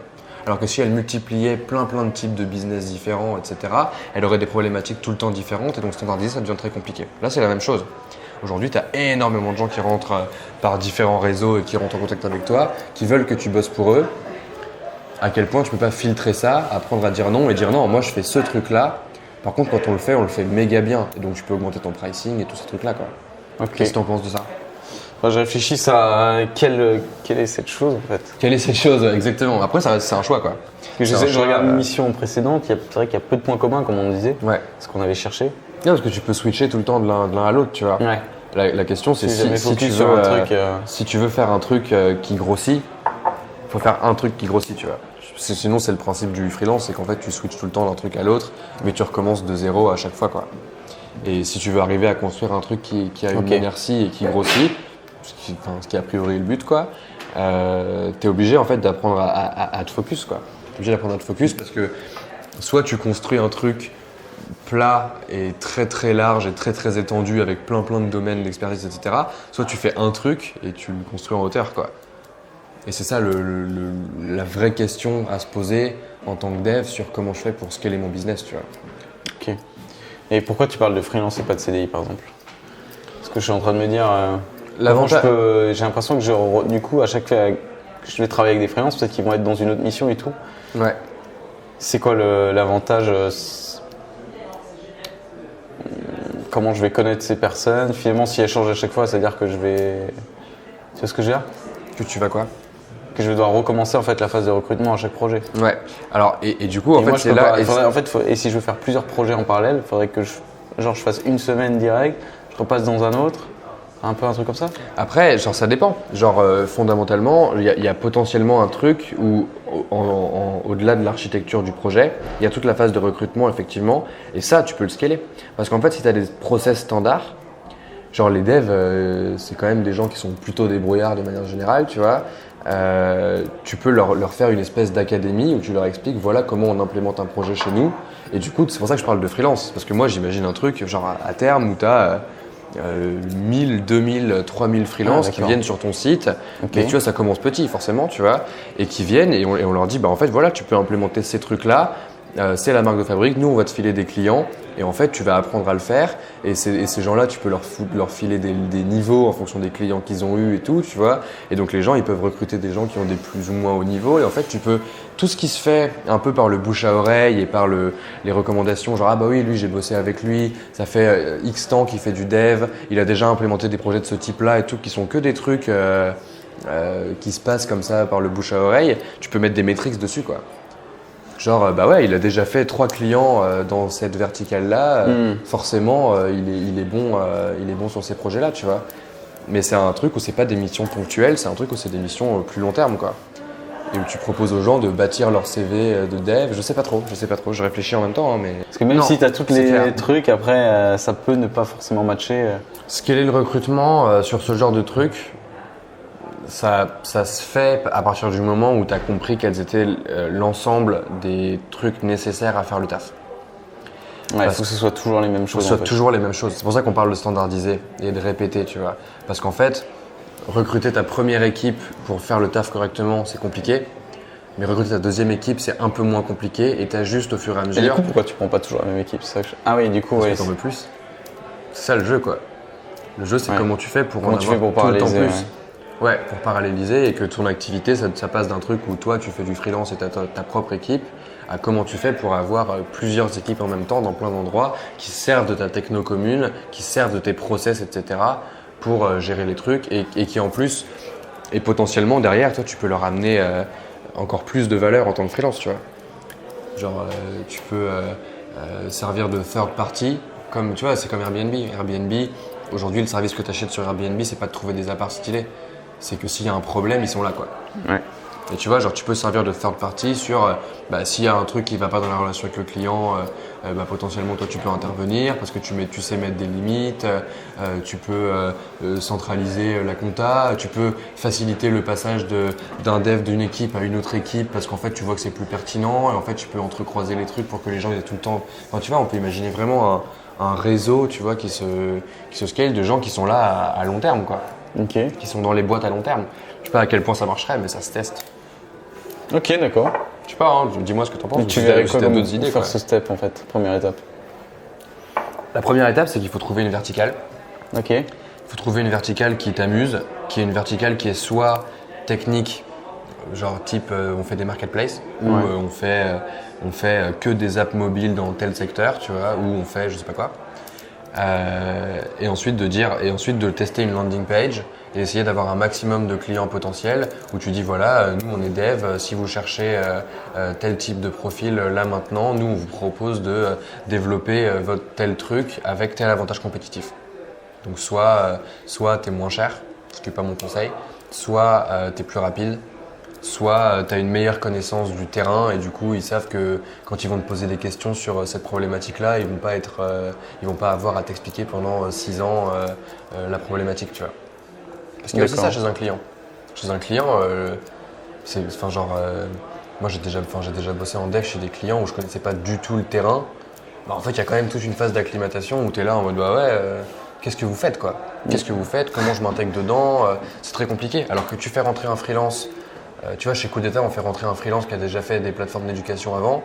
Alors que si elle multipliait plein de types de business différents, etc., elle aurait des problématiques tout le temps différentes et donc standardiser, ça devient très compliqué. Là, c'est la même chose. Aujourd'hui, tu as énormément de gens qui rentrent par différents réseaux et qui rentrent en contact avec toi, qui veulent que tu bosses pour eux. À quel point tu peux pas filtrer ça, apprendre à dire non et dire non, moi je fais ce truc-là. Par contre, quand on le fait méga bien. Et donc, tu peux augmenter ton pricing et tous ces trucs-là, quoi. Okay. Qu'est-ce que tu en penses de ça? Moi, je réfléchis à quelle est cette chose en fait. Quelle est cette chose exactement? Après, c'est un choix quoi. Je regarde une mission précédente, c'est vrai qu'il y a peu de points communs comme on disait. Ouais. Ce qu'on avait cherché. Ouais, parce que tu peux switcher tout le temps de l'un à l'autre, tu vois. Ouais. La question c'est si tu veux faire un truc qui grossit, faut faire un truc qui grossit, tu vois. Sinon, c'est le principe du freelance, c'est qu'en fait, tu switches tout le temps d'un truc à l'autre, mais tu recommences de zéro à chaque fois, quoi. Et si tu veux arriver à construire un truc qui a une inertie et qui grossit, ce qui est a priori le but, quoi, t'es obligé en fait d'apprendre à te focus, quoi. T'es obligé d'apprendre à te focus parce que soit tu construis un truc plat et très très large et très très étendu avec plein de domaines d'expertise, etc. Soit tu fais un truc et tu le construis en hauteur, quoi. Et c'est ça la vraie question à se poser en tant que dev sur comment je fais pour scaler mon business, tu vois. Ok. Et pourquoi tu parles de freelance et pas de CDI par exemple? Parce que je suis en train de me dire, j'ai l'impression que du coup à chaque fois que je vais travailler avec des freelances, peut-être qu'ils vont être dans une autre mission et tout. Ouais. C'est quoi l'avantage comment je vais connaître ces personnes? Finalement, si elles changent à chaque fois, c'est-à-dire que je vais... Tu vois ce que je veux dire? Que tu vas quoi? Que je vais devoir recommencer en fait la phase de recrutement à chaque projet. Ouais. Alors, et du coup, en fait, c'est là... Et si je veux faire plusieurs projets en parallèle, il faudrait que je fasse une semaine direct, je repasse dans un autre, un peu un truc comme ça? Après, genre, ça dépend. Genre, fondamentalement, il y a potentiellement un truc où, au-delà de l'architecture du projet, il y a toute la phase de recrutement, effectivement. Et ça, tu peux le scaler. Parce qu'en fait, si tu as des process standards, genre les devs, c'est quand même des gens qui sont plutôt débrouillards de manière générale, tu vois. Tu peux leur faire une espèce d'académie où tu leur expliques voilà comment on implémente un projet chez nous. Et du coup, c'est pour ça que je parle de freelance. Parce que moi, j'imagine un truc, genre à terme, où tu as 1000, 2000, 3000 freelances qui viennent sur ton site. Okay. Et tu vois, ça commence petit, forcément, tu vois. Et qui viennent et on leur dit, bah, en fait, voilà, tu peux implémenter ces trucs-là. C'est la marque de fabrique, nous on va te filer des clients et en fait tu vas apprendre à le faire et ces gens-là tu peux leur filer des niveaux en fonction des clients qu'ils ont eu et tout, tu vois. Et donc les gens ils peuvent recruter des gens qui ont des plus ou moins hauts niveaux et en fait tu peux, tout ce qui se fait un peu par le bouche à oreille et par les recommandations, genre ah bah oui lui j'ai bossé avec lui, ça fait X temps qu'il fait du dev, il a déjà implémenté des projets de ce type-là et tout, qui sont que des trucs qui se passent comme ça par le bouche à oreille, tu peux mettre des métriques dessus, quoi. Genre, bah ouais, il a déjà fait 3 clients dans cette verticale-là, forcément, il est bon sur ces projets-là, tu vois. Mais c'est un truc où c'est pas des missions ponctuelles, c'est un truc où c'est des missions plus long terme, quoi. Et où tu proposes aux gens de bâtir leur CV de dev, je sais pas trop, je réfléchis en même temps, hein, mais... Parce que même si tu as tous les trucs, après, ça peut ne pas forcément matcher. Scaler le recrutement sur ce genre de truc, ça se fait à partir du moment où tu as compris quels étaient l'ensemble des trucs nécessaires à faire le taf. Ouais, il faut que ce soit toujours les mêmes choses. Que ce soit toujours les mêmes choses. C'est pour ça qu'on parle de standardiser et de répéter, tu vois. Parce qu'en fait, recruter ta première équipe pour faire le taf correctement, c'est compliqué. Mais recruter ta deuxième équipe, c'est un peu moins compliqué et tu ajustes au fur et à mesure. Et du coup, pourquoi tu prends pas toujours la même équipe? Ah oui, du coup, parce que t'en veux plus. C'est ça le jeu, quoi. Le jeu, c'est comment tu fais pour en avoir tout le temps plus. Ouais, pour paralléliser et que ton activité, ça passe d'un truc où toi, tu fais du freelance et ta propre équipe, à comment tu fais pour avoir plusieurs équipes en même temps dans plein d'endroits qui servent de ta techno commune, qui servent de tes process, etc. pour gérer les trucs et qui en plus, et potentiellement derrière, toi, tu peux leur amener encore plus de valeur en tant que freelance, tu vois. Genre, tu peux servir de third party, comme tu vois, c'est comme Airbnb. Airbnb, aujourd'hui, le service que tu achètes sur Airbnb, c'est pas de trouver des apparts stylés. C'est que s'il y a un problème, ils sont là, quoi. Ouais. Et tu vois, genre tu peux servir de third party sur s'il y a un truc qui va pas dans la relation avec le client, potentiellement toi tu peux intervenir parce que tu sais mettre des limites, tu peux centraliser la compta, tu peux faciliter le passage d'un dev d'une équipe à une autre équipe parce qu'en fait tu vois que c'est plus pertinent et en fait tu peux entrecroiser les trucs pour que les gens aient tout le temps. Enfin, tu vois, on peut imaginer vraiment un réseau, tu vois, qui se scale de gens qui sont là à long terme, quoi. Okay. Qui sont dans les boîtes à long terme. Je sais pas à quel point ça marcherait, mais ça se teste. Ok, d'accord. Je sais pas, hein, dis-moi ce que t'en penses. Tu verrais quoi comme d'autres idées, faire ce step, en fait, première étape? La première étape, c'est qu'il faut trouver une verticale. Ok. Il faut trouver une verticale qui t'amuse, qui est une verticale qui est soit technique, genre type on fait des marketplaces, ou on fait que des apps mobiles dans tel secteur, tu vois, ou on fait je sais pas quoi. Et ensuite de tester une landing page et essayer d'avoir un maximum de clients potentiels où tu dis voilà, nous on est dev, si vous cherchez tel type de profil là maintenant, nous on vous propose de développer votre tel truc avec tel avantage compétitif. Donc soit tu es moins cher, ce qui n'est pas mon conseil, soit tu es plus rapide, soit tu as une meilleure connaissance du terrain et du coup ils savent que quand ils vont te poser des questions sur cette problématique-là, ils vont pas avoir à t'expliquer pendant 6 ans la problématique, tu vois. Parce qu'il y a aussi ça chez un client. Chez un client, moi j'ai déjà bossé en dev chez des clients où je connaissais pas du tout le terrain. Bah, en fait, il y a quand même toute une phase d'acclimatation où tu es là en mode bah ouais, qu'est-ce que vous faites quoi? Qu'est-ce que vous faites? Comment je m'intègre dedans? C'est très compliqué. Alors que tu fais rentrer un freelance, tu vois, chez Coup d'État, on fait rentrer un freelance qui a déjà fait des plateformes d'éducation avant.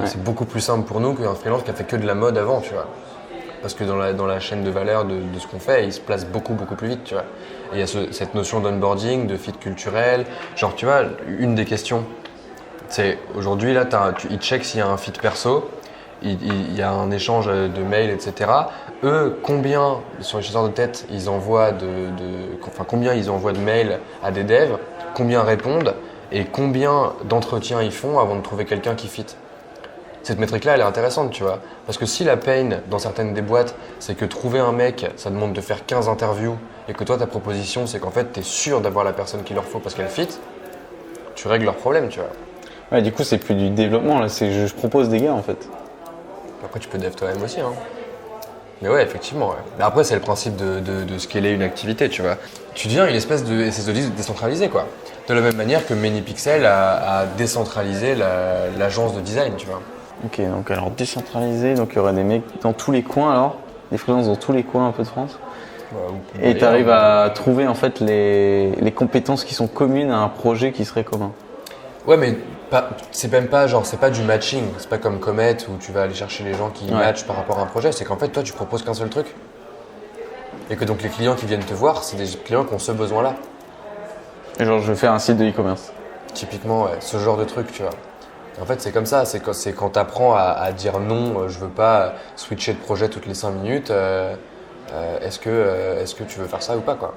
C'est beaucoup plus simple pour nous qu'un freelance qui a fait que de la mode avant, tu vois. Parce que dans la chaîne de valeur de ce qu'on fait, il se place beaucoup plus vite, tu vois. Et il y a cette notion d'onboarding, de fit culturel. Genre, tu vois, une des questions, c'est aujourd'hui, là, ils checkent s'il y a un fit perso. Il y a un échange de mails, etc. Eux, combien, sur les chasseurs de tête, ils envoient combien ils envoient de mails à des devs, combien répondent et combien d'entretiens ils font avant de trouver quelqu'un qui fit. Cette métrique-là, elle est intéressante, tu vois. Parce que si la pain dans certaines des boîtes, c'est que trouver un mec, ça demande de faire 15 interviews et que toi, ta proposition, c'est qu'en fait, tu es sûr d'avoir la personne qu'il leur faut parce qu'elle fit, tu règles leur problème, tu vois. Ouais, du coup, c'est plus du développement, là, c'est je propose des gars en fait. Après, tu peux dev toi-même aussi, hein. Mais ouais, effectivement. Ouais. Mais après, c'est le principe de scaler une activité, tu vois. Tu deviens une espèce de SSO10 décentralisé, quoi. De la même manière que ManyPixel a décentralisé l'agence de design, tu vois. Ok, donc alors décentralisé, donc il y aurait des mecs dans tous les coins alors, des freelances dans tous les coins un peu de France. Et tu arrives à trouver en fait les compétences qui sont communes à un projet qui serait commun. Ouais, mais c'est même pas genre, c'est pas du matching, c'est pas comme Comet où tu vas aller chercher les gens qui matchent par rapport à un projet, c'est qu'en fait toi tu proposes qu'un seul truc. Et que donc les clients qui viennent te voir, c'est des clients qui ont ce besoin-là. Et genre je vais faire un site de e-commerce. Typiquement, ouais, ce genre de truc, tu vois. En fait, c'est comme ça, c'est quand tu apprends à dire non, je veux pas switcher de projet toutes les 5 minutes, est-ce que tu veux faire ça ou pas, quoi.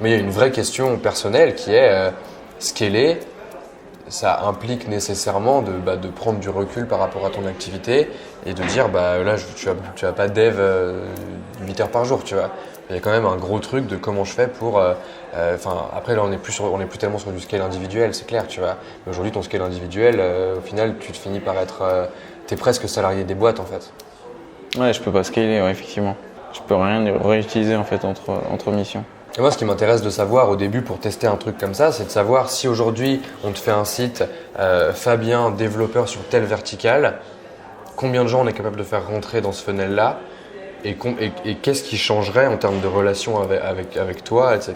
Mais il y a une vraie question personnelle qui est scaler, ça implique nécessairement de prendre du recul par rapport à ton activité et de dire bah là tu vas pas dev 8 heures par jour, tu vois. Il y a quand même un gros truc de comment je fais pour après là on est plus tellement sur du scale individuel, c'est clair, tu vois. Mais aujourd'hui ton scale individuel au final tu te finis par être t'es presque salarié des boîtes en fait. Ouais, je peux pas scaler, ouais, effectivement. Je peux rien réutiliser en fait entre missions. Et moi, ce qui m'intéresse de savoir au début pour tester un truc comme ça, c'est de savoir si aujourd'hui on te fait un site Fabien, développeur sur telle verticale, combien de gens on est capable de faire rentrer dans ce funnel-là et qu'est-ce qui changerait en termes de relation avec toi, etc.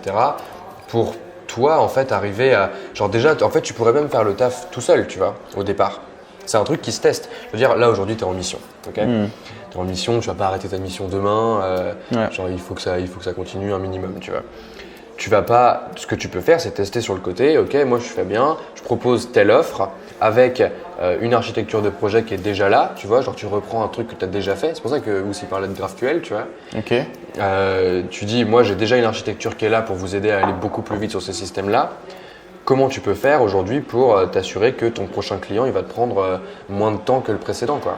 pour toi, en fait, arriver à… Genre déjà, en fait, tu pourrais même faire le taf tout seul, tu vois, au départ. C'est un truc qui se teste. Je veux dire, là, aujourd'hui, tu es en mission, ok ? Tu es en mission, tu vas pas arrêter ta mission demain. Genre, il faut que ça continue un minimum, tu vois. Tu vas pas… Ce que tu peux faire, c'est tester sur le côté. Ok, moi, je fais bien. Je propose telle offre avec une architecture de projet qui est déjà là, tu vois. Genre, tu reprends un truc que tu as déjà fait. C'est pour ça que Oussy parlait de GraphQL, tu vois. Ok. Tu dis, moi, j'ai déjà une architecture qui est là pour vous aider à aller beaucoup plus vite sur ces systèmes-là. Comment tu peux faire aujourd'hui pour t'assurer que ton prochain client, il va te prendre moins de temps que le précédent, quoi.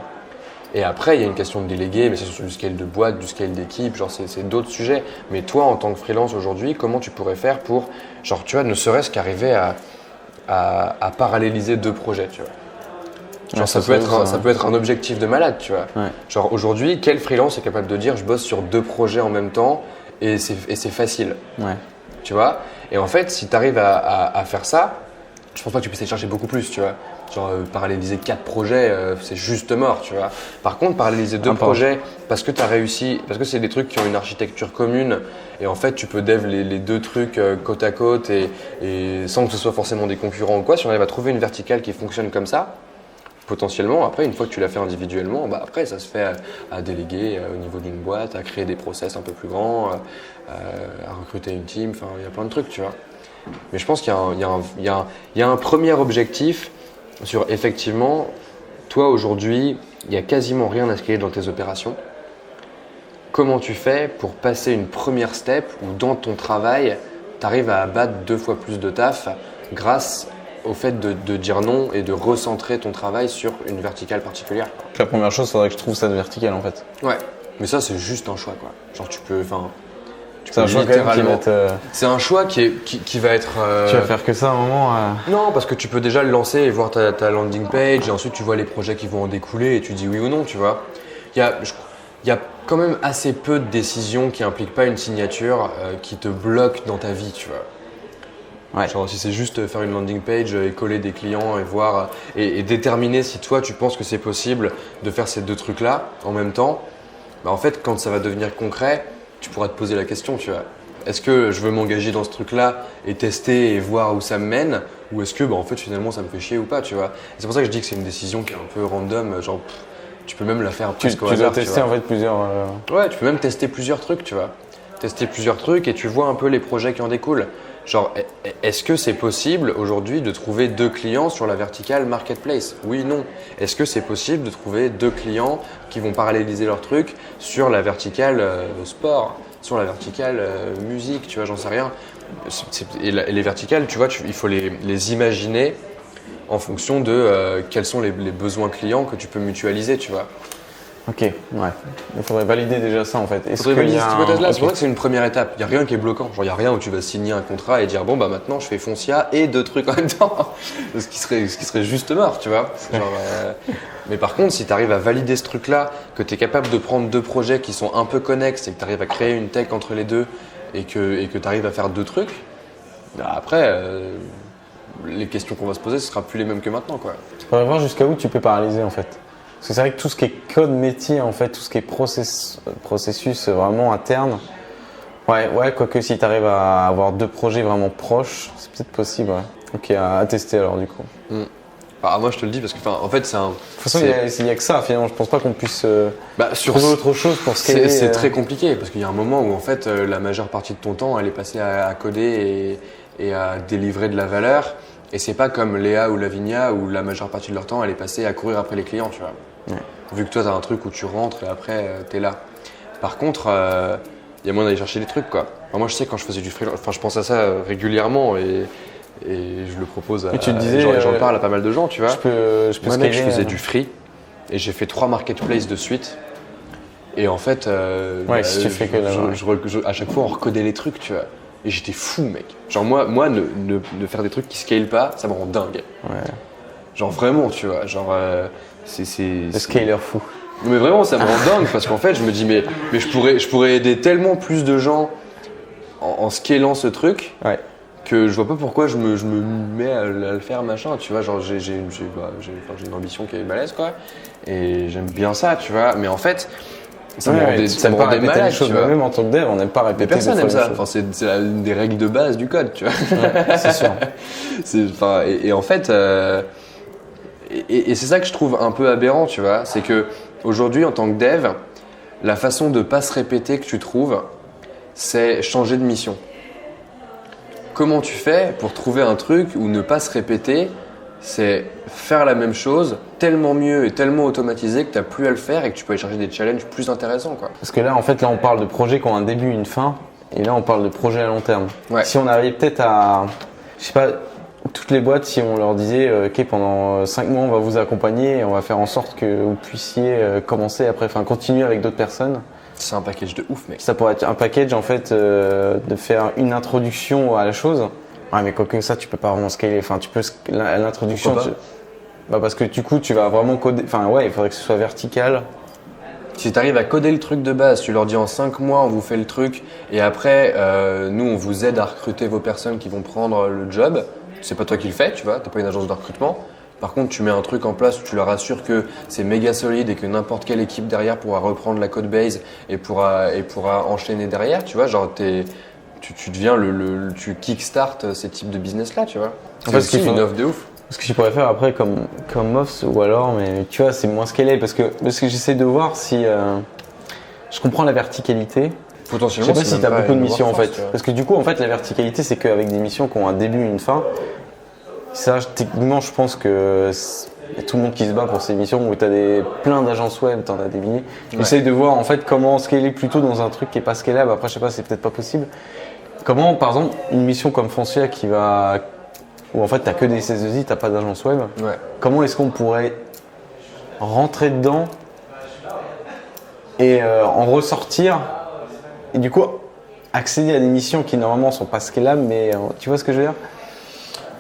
Et après, il y a une question de déléguer, mais c'est sur du scale de boîte, du scale d'équipe, genre c'est d'autres sujets. Mais toi, en tant que freelance aujourd'hui, comment tu pourrais faire pour, genre, tu vois, ne serait-ce qu'arriver à paralléliser 2 projets, tu vois. Genre, ouais, ça peut être un objectif de malade, tu vois. Ouais. Genre, aujourd'hui, quel freelance est capable de dire, je bosse sur 2 projets en même temps et c'est facile. Ouais. Tu vois. Et en fait, si tu arrives à faire ça, je pense pas que tu puisses aller chercher beaucoup plus, tu vois. Genre paralléliser 4 projets, c'est juste mort, tu vois. Par contre, paralléliser 2 projets parce que tu as réussi, parce que c'est des trucs qui ont une architecture commune et en fait, tu peux dev les 2 trucs côte à côte et sans que ce soit forcément des concurrents ou quoi. Si on arrive à trouver une verticale qui fonctionne comme ça, potentiellement, après, une fois que tu l'as fait individuellement, bah après, ça se fait à déléguer au niveau d'une boîte, à créer des process un peu plus grands, à recruter une team, enfin, il y a plein de trucs, tu vois. Mais je pense qu'il y a un premier objectif sur, effectivement, toi, aujourd'hui, il n'y a quasiment rien à scaler dans tes opérations. Comment tu fais pour passer une première step où, dans ton travail, tu arrives à abattre 2 fois plus de taf grâce au fait de dire non et de recentrer ton travail sur une verticale particulière. La première chose, il faudrait que je trouve cette verticale en fait. Ouais, mais ça c'est juste un choix quoi. Genre tu peux, enfin, C'est un choix quand même qui va être, C'est un choix qui va être. Tu vas faire que ça à un moment. Non, parce que tu peux déjà le lancer et voir ta landing page, et ensuite tu vois les projets qui vont en découler et tu dis oui ou non, tu vois. Il y a quand même assez peu de décisions qui impliquent pas une signature qui te bloque dans ta vie, tu vois. Ouais. Genre si c'est juste faire une landing page et coller des clients et voir et déterminer si toi tu penses que c'est possible de faire ces deux trucs-là en même temps, bah en fait quand ça va devenir concret, tu pourras te poser la question, tu vois. Est-ce que je veux m'engager dans ce truc-là et tester et voir où ça me mène, ou est-ce que en fait finalement ça me fait chier ou pas, tu vois. Et c'est pour ça que je dis que c'est une décision qui est un peu random, genre tu peux même la faire presque au hasard. Tu dois tester en fait plusieurs. Ouais, tu peux même tester plusieurs trucs, tu vois. Tester plusieurs trucs et tu vois un peu les projets qui en découlent. Genre, est-ce que c'est possible aujourd'hui de trouver 2 clients sur la verticale marketplace? Oui, non. Est-ce que c'est possible de trouver 2 clients qui vont paralléliser leur truc sur la verticale sport, sur la verticale musique, tu vois, j'en sais rien. Et les verticales, tu vois, il faut les imaginer en fonction de quels sont les besoins clients que tu peux mutualiser, tu vois. Ok, ouais. Il faudrait valider déjà ça en fait. Il faudrait valider cette hypothèse-là. C'est pour ça que c'est une première étape. Il n'y a rien qui est bloquant. Genre, il n'y a rien où tu vas signer un contrat et dire bon, bah maintenant je fais Foncia et 2 trucs en même temps. ce qui serait juste mort, tu vois. Genre, mais par contre, si tu arrives à valider ce truc-là, que tu es capable de prendre 2 projets qui sont un peu connexes et que tu arrives à créer une tech entre les deux et que tu arrives à faire 2 trucs, bah après, les questions qu'on va se poser, ce sera plus les mêmes que maintenant, quoi. Il faudrait voir jusqu'à où tu peux paralyser en fait. Parce que c'est vrai que tout ce qui est code métier, en fait, tout ce qui est processus vraiment interne, ouais, quoique si tu arrives à avoir 2 projets vraiment proches, c'est peut-être possible, ouais. Ok, à tester alors du coup. Bah, moi je te le dis parce que en fait c'est un. De toute façon, il n'y a que ça, finalement, je pense pas qu'on puisse sur trouver autre chose pour scaler. C'est très compliqué parce qu'il y a un moment où en fait la majeure partie de ton temps elle est passée à coder et à délivrer de la valeur. Et c'est pas comme Léa ou Lavinia où la majeure partie de leur temps elle est passée à courir après les clients, tu vois. Ouais. Vu que toi, tu as un truc où tu rentres et après, tu es là. Par contre, il y a moyen d'aller chercher des trucs, quoi. Enfin, moi, je sais, quand je faisais du freelance, je pense à ça régulièrement et je le propose à. Et tu te disais, j'en parle à pas mal de gens, tu vois. Moi, mec, je faisais du free et j'ai fait 3 marketplaces de suite. Et en fait, si tu fais que à chaque fois, on recodait les trucs, tu vois. Et j'étais fou, mec. Genre, moi ne faire des trucs qui scalent pas, ça me rend dingue. Ouais. Genre, vraiment, tu vois. Genre. Le scaler fou. Mais vraiment, ça me rend dingue parce qu'en fait, je me dis, mais je pourrais aider tellement plus de gens en scalant ce truc que je vois pas pourquoi je me mets à le faire, machin. Tu vois, genre, j'ai une ambition qui est balèze, quoi. Et j'aime bien ça, tu vois. Mais en fait, ça me rend malade, tu vois. Même en tant que dev, on n'aime pas répéter. Mais personne n'aime ça. Enfin, c'est une des règles de base du code, tu vois. Ouais, c'est sûr. Et en fait. Et c'est ça que je trouve un peu aberrant, tu vois. C'est que aujourd'hui, en tant que dev, la façon de ne pas se répéter que tu trouves, c'est changer de mission. Comment tu fais pour trouver un truc où ne pas se répéter, c'est faire la même chose tellement mieux et tellement automatisé que tu n'as plus à le faire et que tu peux aller chercher des challenges plus intéressants, quoi. Parce que là, en fait, on parle de projets qui ont un début et une fin. Et là, on parle de projets à long terme. Ouais. Si on arrive peut-être à, je sais pas, toutes les boîtes, si on leur disait ok, pendant 5 mois on va vous accompagner et on va faire en sorte que vous puissiez commencer après, enfin continuer avec d'autres personnes. C'est un package de ouf, mec. Ça pourrait être un package en fait de faire une introduction à la chose. Ouais, mais quoi que ça, tu peux pas vraiment scaler. Enfin, tu peux l'introduction. Parce que du coup, tu vas vraiment coder. Enfin, ouais, il faudrait que ce soit vertical. Si tu arrives à coder le truc de base, tu leur dis en 5 mois on vous fait le truc et après nous on vous aide à recruter vos personnes qui vont prendre le job. C'est pas toi qui le fais, tu vois, t'es pas une agence de recrutement. Par contre, tu mets un truc en place où tu leur assures que c'est méga solide et que n'importe quelle équipe derrière pourra reprendre la code base et pourra enchaîner derrière, tu vois. Genre, tu deviens tu kickstart ces types de business là, tu vois. C'est aussi une offre de ouf. Ce que tu pourrais faire après comme Moffs ou alors, mais tu vois, c'est moins scalé parce que j'essaie de voir si je comprends la verticalité. Potentiellement, je sais pas si tu as beaucoup de missions en fait. Parce que du coup, en fait, la verticalité, c'est qu'avec des missions qui ont un début et une fin, ça, techniquement, je pense que y a tout le monde qui se bat pour ces missions où tu as plein d'agences web, tu en as des milliers. J'essaie de voir en fait comment scaler plutôt dans un truc qui n'est pas scalable. Après, je sais pas, c'est peut-être pas possible. Comment, par exemple, une mission comme Foncia où en fait, tu n'as que des CSI, tu n'as pas d'agence web. Ouais. Comment est-ce qu'on pourrait rentrer dedans et en ressortir et du coup accéder à des missions qui normalement sont pas scalables, mais tu vois ce que je veux dire?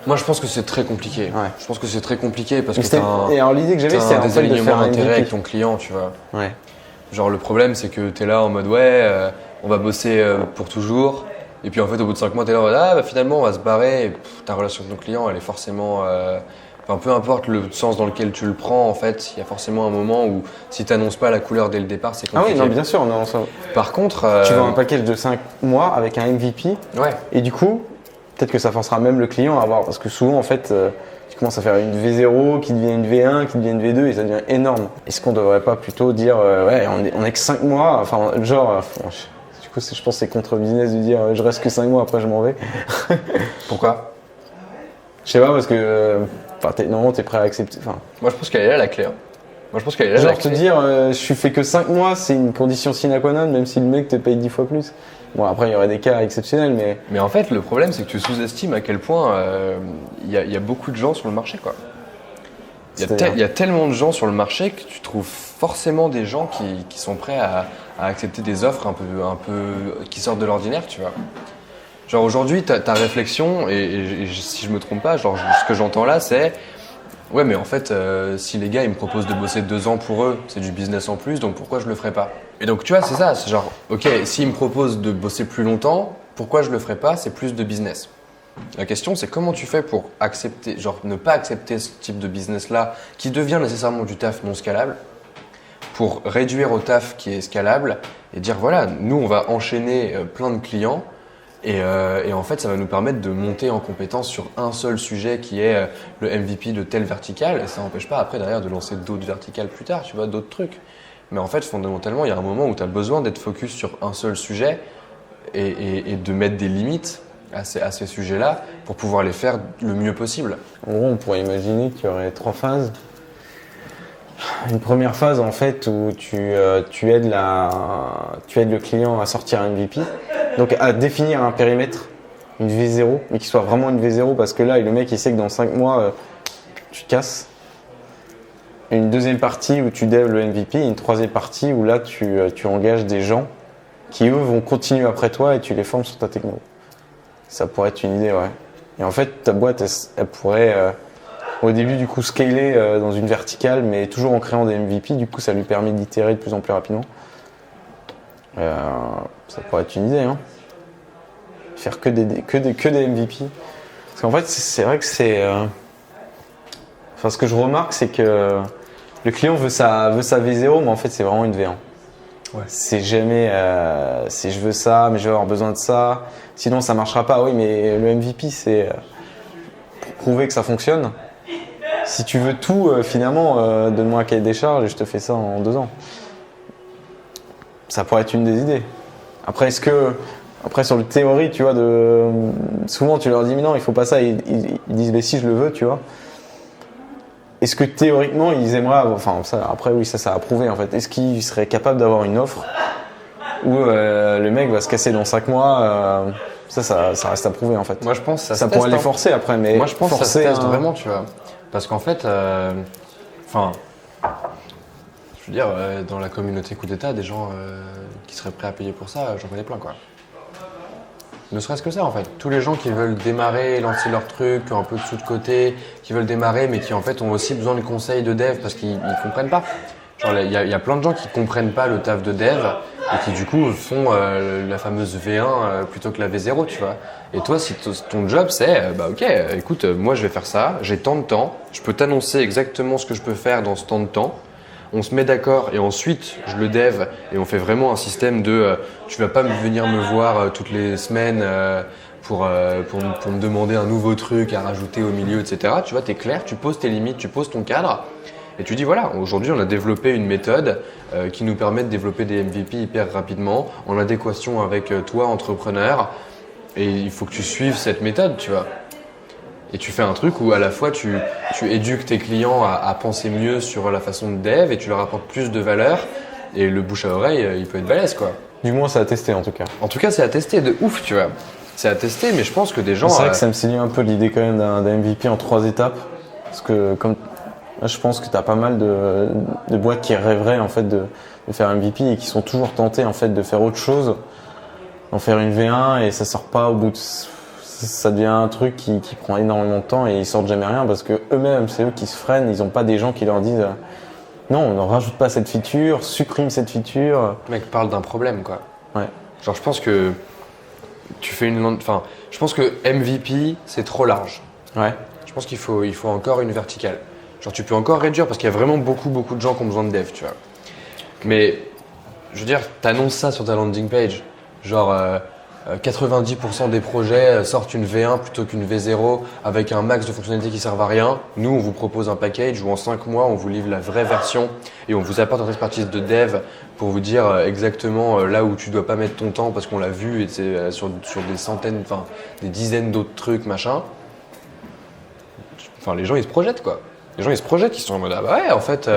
Moi, je pense que c'est très compliqué. Ouais. Je pense que c'est très compliqué parce que Et alors l'idée que j'avais, t'as c'est un en fait de désalignement faire un d'intérêt MVP. avec ton client, tu vois. Ouais. Genre le problème c'est que t'es là en mode on va bosser pour toujours et puis en fait au bout de 5 mois t'es là en mode bah finalement on va se barrer et ta relation avec ton client elle est forcément enfin peu importe le sens dans lequel tu le prends en fait il y a forcément un moment où si t'annonces pas la couleur dès le départ c'est Ah compliqué. oui, non, bien sûr. Non, ça... Par contre Tu vends un package de 5 mois avec un MVP ouais. et du coup, peut-être que ça forcera même le client à avoir. Parce que souvent, en fait, tu commences à faire une V0 qui devient une V1, qui devient une V2 et ça devient énorme. Est-ce qu'on devrait pas plutôt dire, ouais, on est que 5 mois, enfin, genre, du coup, je pense que c'est contre-business de dire, je reste que 5 mois, après je m'en vais. Pourquoi? Je sais pas, parce que normalement, t'es prêt à accepter. Moi je pense qu'elle est là la clé. Hein. Moi je pense qu'elle est là Genre la te clé. dire, je fais que 5 mois, c'est une condition sine qua non, même si le mec te paye 10 fois plus. Bon, après, il y aurait des cas exceptionnels, mais. Mais en fait le problème c'est que tu sous-estimes à quel point il y a beaucoup de gens sur le marché quoi. Il y a tellement de gens sur le marché que tu trouves forcément des gens qui sont prêts à accepter des offres un peu qui sortent de l'ordinaire, tu vois. Genre aujourd'hui, ta réflexion, et si je me trompe pas, genre ce que j'entends là, c'est ouais, mais en fait, si les gars ils me proposent de bosser 2 ans pour eux, c'est du business en plus, donc pourquoi je le ferais pas? Et donc tu vois, c'est ça, c'est genre ok, s'ils me proposent de bosser plus longtemps, pourquoi je le ferais pas? C'est plus de business. La question, c'est comment tu fais pour accepter, genre ne pas accepter ce type de business-là qui devient nécessairement du taf non scalable, pour réduire au taf qui est scalable et dire voilà, nous on va enchaîner plein de clients et en fait ça va nous permettre de monter en compétence sur un seul sujet qui est le MVP de telle verticale et ça n'empêche pas après derrière de lancer d'autres verticales plus tard, tu vois, d'autres trucs. Mais en fait fondamentalement il y a un moment où tu as besoin d'être focus sur un seul sujet et de mettre des limites à ces sujets-là pour pouvoir les faire le mieux possible. En gros, on pourrait imaginer qu'il y aurait 3 phases. Une première phase en fait où tu aides le client à sortir un MVP, donc à définir un périmètre, une V0, mais qui soit vraiment une V0 parce que là, le mec il sait que dans 5 mois, tu te casses. Et une deuxième partie où tu devs le MVP, et une troisième partie où là tu engages des gens qui eux vont continuer après toi et tu les formes sur ta techno. Ça pourrait être une idée, ouais. Et en fait, ta boîte, elle pourrait au début du coup scaler dans une verticale, mais toujours en créant des MVP. Du coup, ça lui permet d'itérer de plus en plus rapidement. Ça pourrait être une idée, hein. Faire que des MVP. Parce qu'en fait, c'est vrai que c'est. Enfin, ce que je remarque, c'est que le client veut sa V0, mais en fait, c'est vraiment une V1. Ouais. C'est jamais c'est je veux ça, mais je vais avoir besoin de ça. Sinon, ça marchera pas. Oui, mais le MVP, c'est pour prouver que ça fonctionne. Si tu veux tout, finalement, donne-moi un cahier des charges et je te fais ça en 2 ans. Ça pourrait être une des idées. Après, sur le théorie, tu vois, souvent tu leur dis mais non, il faut pas ça. Ils disent mais si je le veux, tu vois. Est-ce que théoriquement ils aimeraient avoir, enfin ça, après oui ça a prouvé en fait. Est-ce qu'ils seraient capables d'avoir une offre où le mec va se casser dans 5 mois ça reste à prouver en fait. Moi je pense que ça pourrait les forcer après, mais moi je pense que ça se teste vraiment, tu vois. Parce qu'en fait, enfin, je veux dire, dans la communauté coup d'État, des gens qui seraient prêts à payer pour ça, j'en connais plein quoi. Ne serait-ce que ça en fait. Tous les gens qui veulent démarrer, lancer leur truc, qui ont un peu de sous de côté, qui veulent démarrer mais qui en fait ont aussi besoin de conseils de dev parce qu'ils ne comprennent pas. Genre il y a plein de gens qui comprennent pas le taf de dev et qui du coup font la fameuse V1 plutôt que la V0, tu vois. Et toi, si ton job c'est, bah ok, écoute, moi je vais faire ça, j'ai tant de temps, je peux t'annoncer exactement ce que je peux faire dans ce temps de temps. On se met d'accord et ensuite je le dev et on fait vraiment un système de tu vas pas venir me voir toutes les semaines pour me demander un nouveau truc à rajouter au milieu, etc. Tu vois, t'es clair, tu poses tes limites, tu poses ton cadre et tu dis voilà, aujourd'hui on a développé une méthode qui nous permet de développer des MVP hyper rapidement en adéquation avec toi entrepreneur et il faut que tu suives cette méthode, tu vois. Et tu fais un truc où à la fois tu éduques tes clients à penser mieux sur la façon de dev et tu leur apportes plus de valeur et le bouche à oreille il peut être balèze quoi. Du moins c'est à tester en tout cas. En tout cas c'est à tester de ouf, tu vois. C'est à tester mais je pense que des gens… C'est vrai que ça me séduit un peu l'idée quand même d'un MVP en 3 étapes. Parce que comme là, je pense que tu as pas mal de boîtes qui rêveraient en fait de faire un MVP et qui sont toujours tentées en fait de faire autre chose. d'en faire une V1 et ça sort pas au bout de... Ça devient un truc qui prend énormément de temps et ils sortent jamais rien parce que eux-mêmes, c'est eux qui se freinent. Ils ont pas des gens qui leur disent non, on ne rajoute pas cette feature, supprime cette feature. Le mec parle d'un problème, quoi. Ouais. Genre, je pense que tu fais une... Enfin, je pense que MVP, c'est trop large. Ouais. Je pense qu'il faut encore une verticale. Genre, tu peux encore réduire parce qu'il y a vraiment beaucoup de gens qui ont besoin de dev, tu vois. Mais, je veux dire, t'annonces ça sur ta landing page. Genre, 90% des projets sortent une V1 plutôt qu'une V0 avec un max de fonctionnalités qui servent à rien. Nous, on vous propose un package où en 5 mois, on vous livre la vraie version et on vous apporte notre expertise de dev pour vous dire exactement là où tu dois pas mettre ton temps parce qu'on l'a vu et c'est sur des centaines, enfin des dizaines d'autres trucs, machin. Enfin, les gens, ils se projettent, quoi. Les gens, ils se projettent, ils sont en mode, ah bah ouais, en fait,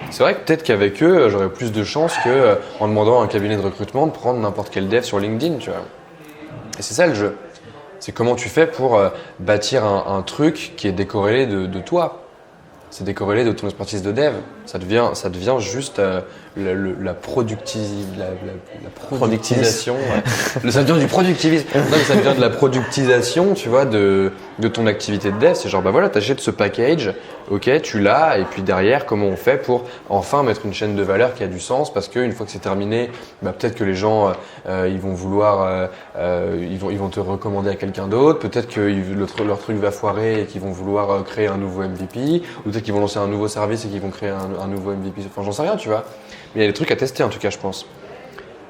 c'est vrai que peut-être qu'avec eux, j'aurais plus de chances qu'en demandant à un cabinet de recrutement de prendre n'importe quel dev sur LinkedIn, tu vois. Et c'est ça le jeu. C'est comment tu fais pour bâtir un truc qui est décorrélé de toi. C'est décorrélé de ton expertise de dev. Ça devient juste la productisation. Ça devient du productivisme. Non, ça devient de la productisation, tu vois, de ton activité de dev. C'est genre, bah voilà, t'achètes ce package, ok, tu l'as, et puis derrière, comment on fait pour enfin mettre une chaîne de valeur qui a du sens, parce qu'une fois que c'est terminé, bah peut-être que les gens, ils vont vouloir, ils vont te recommander à quelqu'un d'autre. Peut-être que leur truc va foirer et qu'ils vont vouloir créer un nouveau MVP, ou peut-être qu'ils vont lancer un nouveau service et qu'ils vont créer un nouveau MVP. Enfin, j'en sais rien, tu vois. Mais il y a des trucs à tester en tout cas, je pense.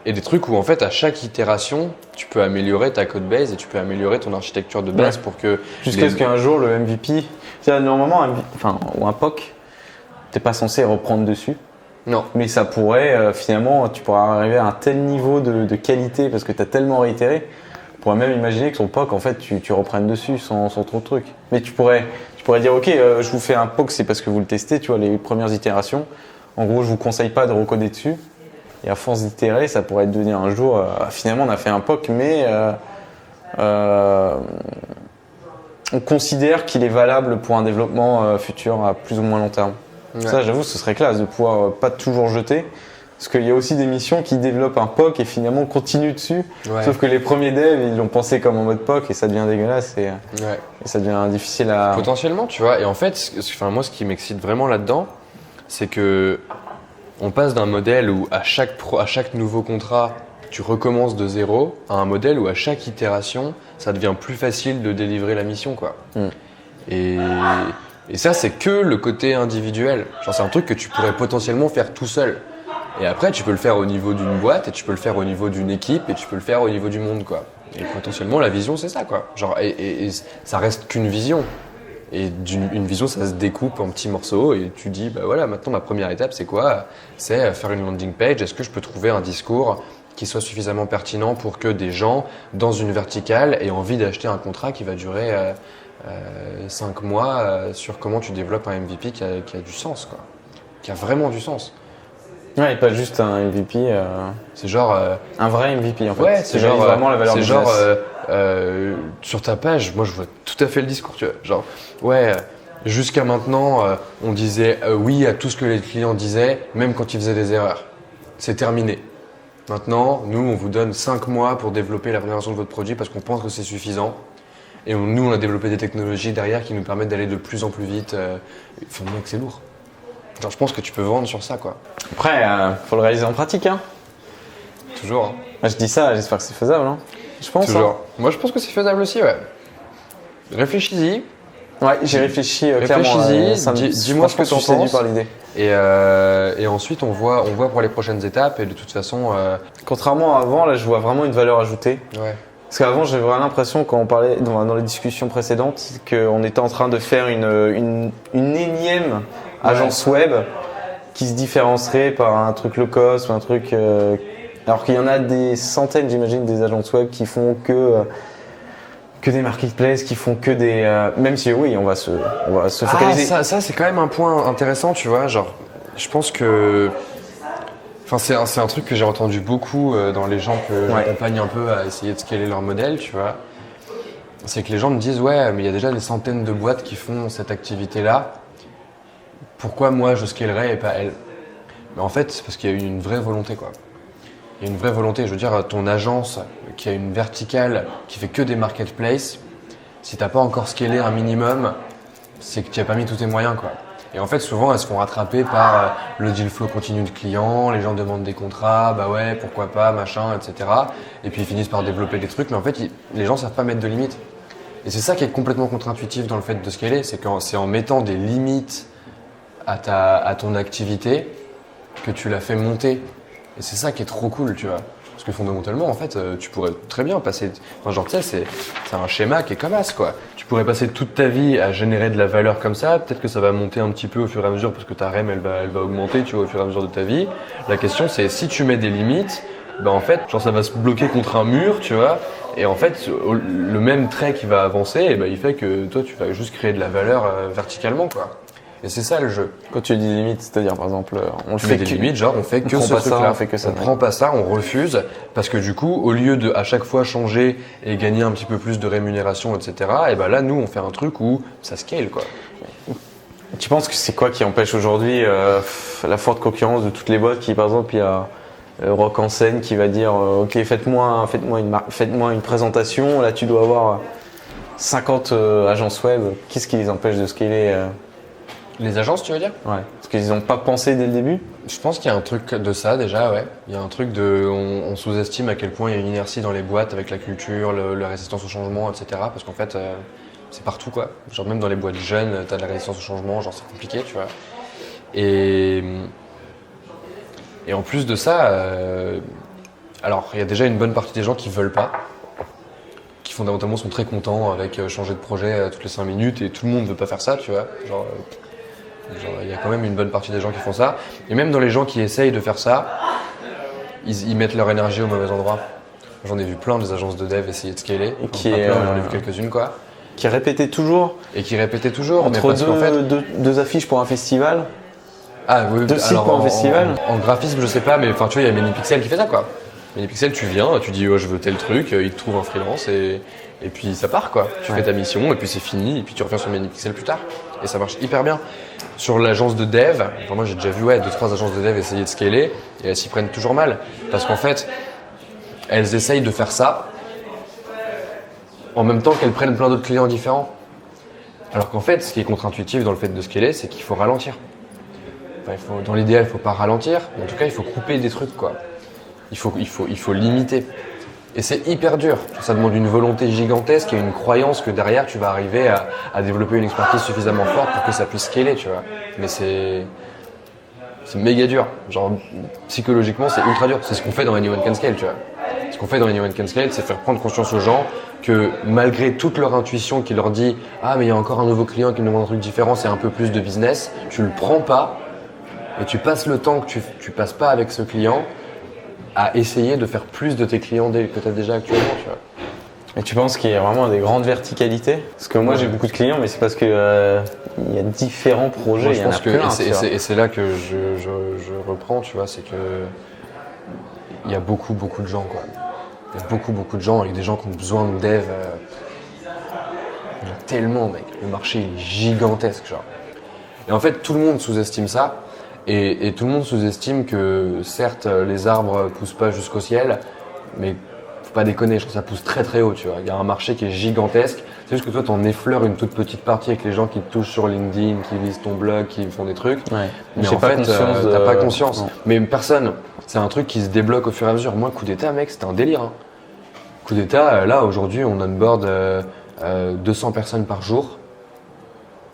Et des trucs où en fait à chaque itération, tu peux améliorer ta code base et tu peux améliorer ton architecture de base pour que… Jusqu'à ce qu'un jour le MVP, normalement, ou un POC, t'es pas censé reprendre dessus. Non. Mais ça pourrait, finalement, tu pourrais arriver à un tel niveau de qualité parce que tu as tellement réitéré. Tu pourrais même imaginer que son POC, en fait, tu reprennes dessus sans trop de trucs. Mais tu pourrais dire, ok, je vous fais un POC, c'est parce que vous le testez, tu vois, les premières itérations. En gros, je vous conseille pas de recoder dessus. Et à force d'itérer, ça pourrait devenir un jour, finalement, on a fait un POC, mais on considère qu'il est valable pour un développement futur à plus ou moins long terme. Ouais. Ça, j'avoue, ce serait classe de pouvoir pas toujours jeter. Parce qu'il y a aussi des missions qui développent un POC et finalement continuent dessus. Ouais. Sauf que les premiers devs, ils l'ont pensé comme en mode POC et ça devient dégueulasse et ça devient difficile à… Potentiellement, tu vois. Et en fait, moi, ce qui m'excite vraiment là-dedans, c'est que on passe d'un modèle où à chaque nouveau contrat, tu recommences de zéro, à un modèle où à chaque itération, ça devient plus facile de délivrer la mission, quoi. Et ça, c'est que le côté individuel. Genre, c'est un truc que tu pourrais potentiellement faire tout seul. Et après, tu peux le faire au niveau d'une boîte, et tu peux le faire au niveau d'une équipe, et tu peux le faire au niveau du monde, quoi. Et potentiellement, la vision, c'est ça, quoi. Genre, et ça reste qu'une vision. Et une vision, ça se découpe en petits morceaux, et tu dis, bah voilà, maintenant, ma première étape, c'est quoi? C'est faire une landing page. Est-ce que je peux trouver un discours qui soit suffisamment pertinent pour que des gens, dans une verticale, aient envie d'acheter un contrat qui va durer 5 mois sur comment tu développes un MVP qui a du sens, quoi. Qui a vraiment du sens. Ouais, et pas juste un MVP. C'est genre un vrai MVP en fait. Ouais, c'est genre vraiment la valeur. C'est genre sur ta page, moi je vois tout à fait le discours. Tu vois, genre ouais, jusqu'à maintenant, on disait oui à tout ce que les clients disaient, même quand ils faisaient des erreurs. C'est terminé. Maintenant, nous, on vous donne 5 mois pour développer la première version de votre produit parce qu'on pense que c'est suffisant. Et nous, on a développé des technologies derrière qui nous permettent d'aller de plus en plus vite. Enfin, mec, c'est lourd. Genre, je pense que tu peux vendre sur ça, quoi. Après, faut le réaliser en pratique, hein. Toujours. Hein. Moi, je dis ça, j'espère que c'est faisable, hein. Je pense. Toujours. Hein. Moi, je pense que c'est faisable aussi, ouais. Réfléchis-y. Ouais, j'ai réfléchi clairement. Réfléchis-y. Dis-moi ce que tu en penses. Par l'idée. Et ensuite, on voit pour les prochaines étapes. Et de toute façon. Contrairement à avant, là, je vois vraiment une valeur ajoutée. Ouais. Parce qu'avant, j'avais vraiment l'impression, quand on parlait dans les discussions précédentes, qu'on était en train de faire une énième agence web qui se différencierait par un truc low cost ou un truc… alors qu'il y en a des centaines, j'imagine, des agences web qui font que des marketplaces, qui font que des… même si oui, on va se focaliser… Ça, c'est quand même un point intéressant, tu vois. Genre, je pense que… Enfin, c'est un truc que j'ai entendu beaucoup dans les gens que j'accompagne un peu à essayer de scaler leur modèle, tu vois. C'est que les gens me disent, ouais, mais il y a déjà des centaines de boîtes qui font cette activité-là. Pourquoi moi je scalerais et pas elle? Mais en fait, c'est parce qu'il y a eu une vraie volonté, quoi. il y a une vraie volonté. Je veux dire, ton agence qui a une verticale qui fait que des marketplaces, si t'as pas encore scalé un minimum, c'est que tu n'as pas mis tous tes moyens, quoi. Et en fait, souvent, elles se font rattraper par le deal flow continu de clients, les gens demandent des contrats, bah ouais, pourquoi pas, machin, etc. Et puis ils finissent par développer des trucs, mais en fait, les gens savent pas mettre de limites. Et c'est ça qui est complètement contre-intuitif dans le fait de scaler, c'est en mettant des limites à ton activité que tu la fais monter. Et c'est ça qui est trop cool, tu vois. Parce que fondamentalement, en fait, tu pourrais très bien passer. Enfin, genre, tu sais, c'est un schéma qui est comme as, quoi. Tu pourrais passer toute ta vie à générer de la valeur comme ça. Peut-être que ça va monter un petit peu au fur et à mesure parce que ta REM, elle va augmenter, tu vois, au fur et à mesure de ta vie. La question, c'est si tu mets des limites, bah, en fait, genre, ça va se bloquer contre un mur, tu vois. Et en fait, le même trait qui va avancer, et bah, il fait que toi, tu vas juste créer de la valeur verticalement, quoi. Et c'est ça le jeu. Quand tu dis limite, c'est-à-dire par exemple, on Tu mets des limites, genre on fait que ce truc-là, on fait que ça. On prend pas ça, on refuse, parce que du coup, au lieu de à chaque fois changer et gagner un petit peu plus de rémunération, etc. Et ben là, nous, on fait un truc où ça scale, quoi. Tu penses que c'est quoi qui empêche aujourd'hui la forte concurrence de toutes les boîtes qui, par exemple, il y a Rock en scène qui va dire ok, faites-moi une présentation, là tu dois avoir 50 agences web. Qu'est-ce qui les empêche de scaler Les agences, tu veux dire? Ouais. Parce qu'ils n'ont pas pensé dès le début? Je pense qu'il y a un truc de ça déjà, ouais. Il y a un truc on sous-estime à quel point il y a une inertie dans les boîtes avec la culture, la résistance au changement, etc. Parce qu'en fait, c'est partout, quoi. Genre même dans les boîtes jeunes, t'as de la résistance au changement, genre c'est compliqué, tu vois. Et en plus de ça, alors il y a déjà une bonne partie des gens qui veulent pas, qui fondamentalement sont très contents avec changer de projet toutes les 5 minutes et tout le monde veut pas faire ça, tu vois. Genre, il y a quand même une bonne partie des gens qui font ça. Et même dans les gens qui essayent de faire ça, ils mettent leur énergie au mauvais endroit. J'en ai vu plein des agences de dev essayer de scaler. J'en ai vu quelques-unes, quoi. Qui répétaient toujours. Et qui répétaient toujours. Entre deux affiches pour un festival. Ah oui, deux sites pour un festival. En graphisme, je sais pas, mais enfin, tu vois, il y a Minipixel qui fait ça, quoi. Minipixel, tu viens, tu dis, oh, je veux tel truc, il te trouve un freelance et puis ça part, quoi. Tu fais ta mission et puis c'est fini et puis tu reviens sur Minipixel plus tard. Et ça marche hyper bien. Sur l'agence de dev, enfin, moi j'ai déjà vu 2-3 agences de dev essayer de scaler et elles s'y prennent toujours mal. Parce qu'en fait, elles essayent de faire ça en même temps qu'elles prennent plein d'autres clients différents. Alors qu'en fait, ce qui est contre-intuitif dans le fait de scaler, c'est qu'il faut ralentir. Enfin, dans l'idéal, il ne faut pas ralentir, mais en tout cas, il faut couper des trucs, quoi. Il faut limiter. Et c'est hyper dur. Ça demande une volonté gigantesque et une croyance que derrière, tu vas arriver à développer une expertise suffisamment forte pour que ça puisse scaler, tu vois. Mais c'est méga dur. Genre, psychologiquement, c'est ultra dur. C'est ce qu'on fait dans Anyone Can Scale, tu vois. Ce qu'on fait dans Anyone Can Scale, c'est faire prendre conscience aux gens que malgré toute leur intuition qui leur dit « Ah, mais il y a encore un nouveau client qui me demande un truc différent, c'est un peu plus de business », tu le prends pas et tu passes le temps que tu passes pas avec ce client à essayer de faire plus de tes clients que tu as déjà actuellement, tu vois. Et tu penses qu'il y a vraiment des grandes verticalités? Parce que moi j'ai beaucoup de clients, mais c'est parce que il y a différents projets. Moi, je pense et c'est là que je reprends, tu vois, c'est que il y a beaucoup de gens, quoi. Il y a beaucoup de gens avec des gens qui ont besoin de dev. Il y en a tellement, mec. Le marché il est gigantesque, genre. Et en fait, tout le monde sous-estime ça. Et tout le monde sous-estime que, certes, les arbres poussent pas jusqu'au ciel, mais faut pas déconner, je trouve que ça pousse très très haut, tu vois. Il y a un marché qui est gigantesque. C'est juste que toi, t'en effleures une toute petite partie avec les gens qui te touchent sur LinkedIn, qui visent ton blog, qui font des trucs. Ouais. Mais en fait, t'as pas conscience. Non. Mais personne, c'est un truc qui se débloque au fur et à mesure. Moi, coup d'état, mec, c'était un délire. Hein. Coup d'état, là, aujourd'hui, on onboard 200 personnes par jour.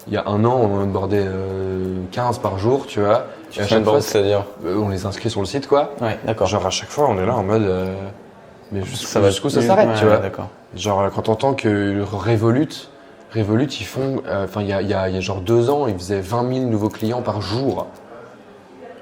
Il y a un an, on onboardait 15 par jour, tu vois. À chaque fois, c'est-à-dire on les inscrit sur le site, quoi. Ouais, d'accord. Genre à chaque fois, on est là en mode, mais jusqu'où ça s'arrête, tu vois. D'accord. Genre quand t'entends que Revolut, ils font, enfin il y a genre 2 ans, ils faisaient 20 000 nouveaux clients par jour.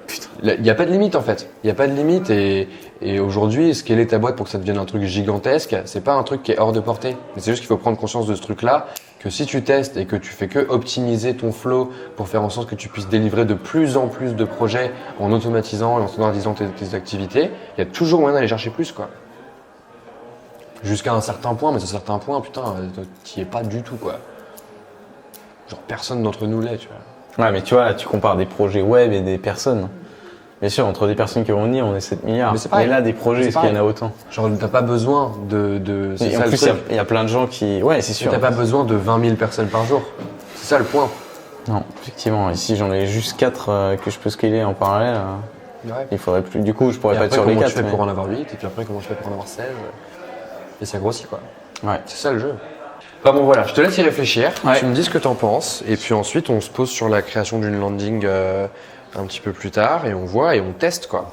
Putain. Il n'y a pas de limite en fait. Il n'y a pas de limite et aujourd'hui, scaler ta boîte pour que ça devienne un truc gigantesque, c'est pas un truc qui est hors de portée. Mais c'est juste qu'il faut prendre conscience de ce truc-là, que si tu testes et que tu fais que optimiser ton flow pour faire en sorte que tu puisses délivrer de plus en plus de projets en automatisant et en standardisant tes activités, il y a toujours moyen d'aller chercher plus, quoi. Jusqu'à un certain point, mais ce certain point, putain, t'y es pas du tout, quoi. Genre personne d'entre nous l'est, tu vois. Ouais, mais tu vois, là, tu compares des projets web et des personnes. Bien sûr, entre des personnes qui vont venir, on est 7 milliards. Mais c'est pareil. là, des projets, C'est est-ce qu'il y en a pareil. autant? Genre, t'as pas besoin c'est Et en ça le plus, truc. il y a plein de gens qui. Ouais, c'est sûr. T'as pas besoin de 20 000 personnes par jour. C'est ça le point. Non, effectivement. Ici, j'en ai juste 4 que je peux scaler en parallèle. Ouais. Il faudrait plus. Du coup, je pourrais Et pas être après, sur les comment 4. tu fais pour en avoir 8, et puis après, comment tu fais pour en avoir 16. Et ça grossit, quoi. Ouais. C'est ça le jeu. Enfin bon, voilà, je te laisse y réfléchir. Ouais. Tu me dis ce que t'en penses. Et puis ensuite, on se pose sur la création d'une landing un petit peu plus tard et on voit et on teste, quoi.